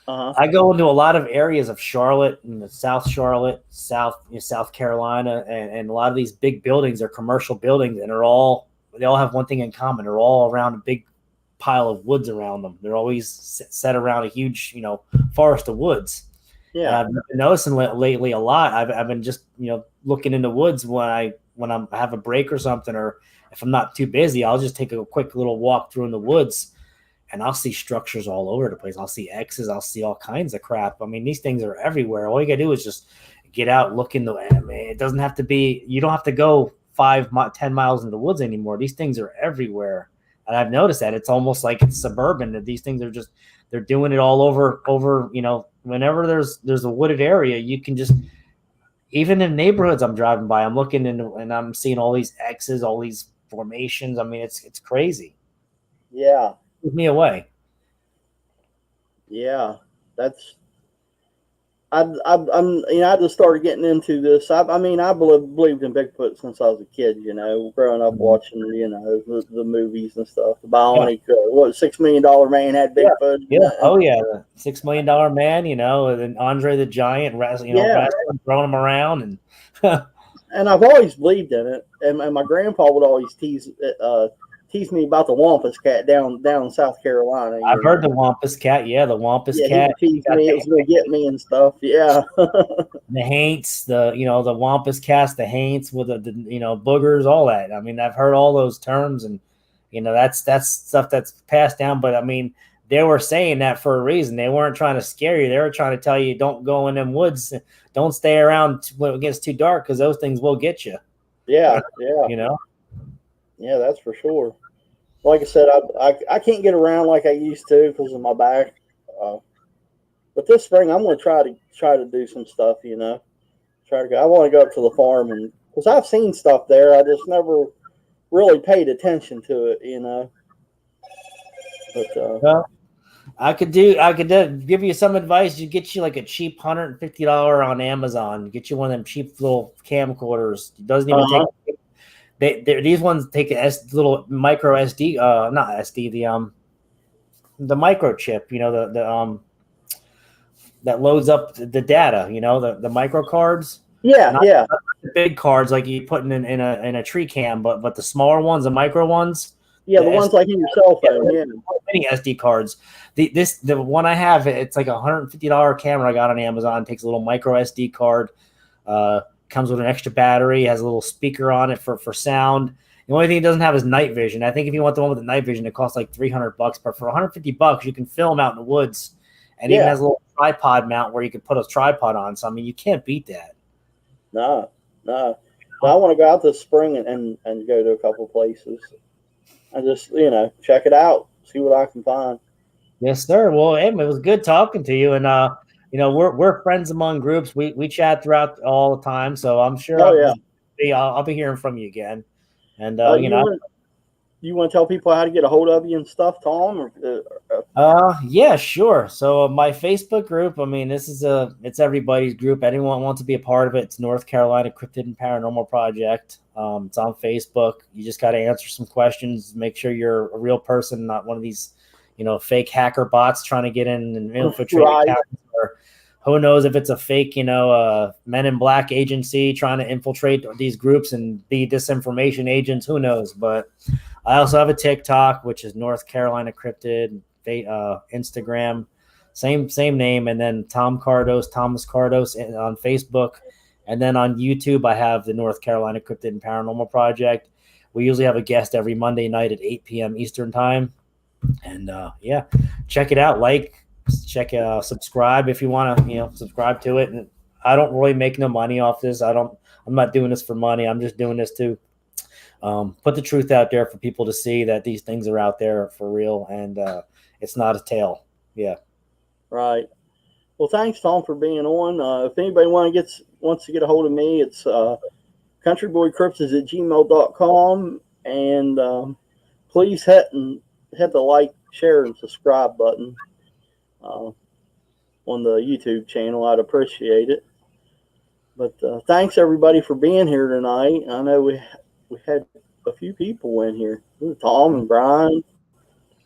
I go into a lot of areas of Charlotte and South Charlotte, South Carolina, and a lot of these big buildings are commercial buildings, and they all have one thing in common. They're all around a big pile of woods around them. They're always set around a huge, forest of woods. Yeah, and I've been noticing lately a lot. I've been just looking in the woods when I have a break or something, or if I'm not too busy, I'll just take a quick little walk through in the woods, and I'll see structures all over the place. I'll see X's. I'll see all kinds of crap. I mean, these things are everywhere. All you gotta do is just get out, look in the. I mean, it doesn't have to be. You don't have to go 10 miles in the woods anymore. These things are everywhere. And I've noticed that it's almost like it's suburban, that these things are they're doing it all over, whenever there's a wooded area, you can just, even in neighborhoods I'm driving by, I'm looking and I'm seeing all these X's, all these formations. I mean, it's crazy. Yeah. Give me away. Yeah. I just started getting into this. I believed in Bigfoot since I was a kid. Growing up watching, the movies and stuff. The Bionic, $6 Million Man had Bigfoot. Yeah. Oh yeah, the $6 Million Man. And Andre the Giant, wrestling, throwing him around, and and I've always believed in it. And my grandpa would always tease me about the Wampus Cat down in South Carolina. I've heard the Wampus Cat. Yeah, the Wampus Cat. He teased me. It was going to get me and stuff. Yeah. The Haints, the Wampus Cats, the Haints with the boogers, all that. I mean, I've heard all those terms, and that's stuff that's passed down. But I mean, they were saying that for a reason. They weren't trying to scare you. They were trying to tell you, don't go in them woods. Don't stay around when it gets too dark, because those things will get you. Yeah. Yeah, that's for sure. Like I said, I can't get around like I used to because of my back. But this spring, I'm going to try to do some stuff. Try to go. I want to go up to the farm and because I've seen stuff there. I just never really paid attention to it, you know. But Well, I could give you some advice. You get you like a cheap $150 on Amazon. Get you one of them cheap little camcorders. It doesn't even take. These ones take a little micro SD, not SD, the microchip. You know, the that loads up the data. You know, the micro cards. Yeah, not, yeah. Not the big cards like you put in a tree cam, but the smaller ones, the micro ones. Yeah, the ones like in your cell phone. Yeah, many SD cards. The one I have, it's like $150 camera I got on Amazon. It takes a little micro SD card. Comes with an extra battery. Has a little speaker on it for sound. The only thing it doesn't have is night vision. I think if you want the one with the night vision, it costs like $300. But for $150, you can film out in the woods, and even has a little tripod mount where you can put a tripod on. So I mean, you can't beat that. No. I want to go out this spring and go to a couple places. And just, you know, check it out, see what I can find. Yes, sir. Well, it was good talking to you, and you know, we're friends among groups. We chat throughout all the time, so I'm sure I'll be hearing from you again. And you know, you want to tell people how to get a hold of you and stuff, Tom? Yeah, sure. So my Facebook group, I mean, it's everybody's group. Anyone wants to be a part of it. It's North Carolina Cryptid and Paranormal Project. It's on Facebook. You just got to answer some questions. Make sure you're a real person, not one of these, you know, fake hacker bots trying to get in and infiltrate accounts, or who knows if it's a fake, you know, Men in Black agency trying to infiltrate these groups and be disinformation agents. Who knows? But I also have a TikTok, which is North Carolina Cryptid. Instagram, same name, and then Thomas Kardos on Facebook, and then on YouTube I have the North Carolina Cryptid and Paranormal Project. We usually have a guest every Monday night at 8 p.m. Eastern time, and yeah, check it out. Subscribe if you want to, you know, subscribe to it. And I don't really make no money off this. I'm not doing this for money. I'm just doing this to put the truth out there for people to see that these things are out there for real, and it's not a tale. Yeah. Right. Well, thanks, Tom, for being on. If anybody wants to get a hold of me, it's countryboycryptids@gmail.com. And please hit the like, share, and subscribe button on the YouTube channel. I'd appreciate it. But thanks, everybody, for being here tonight. I know we had a few people in here. Tom and Brian.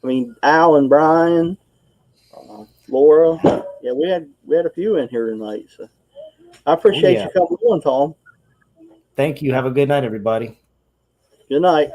I mean, Al and Brian, Laura. Yeah, we had a few in here tonight. So I appreciate you coming on, Tom. Thank you. Have a good night, everybody. Good night.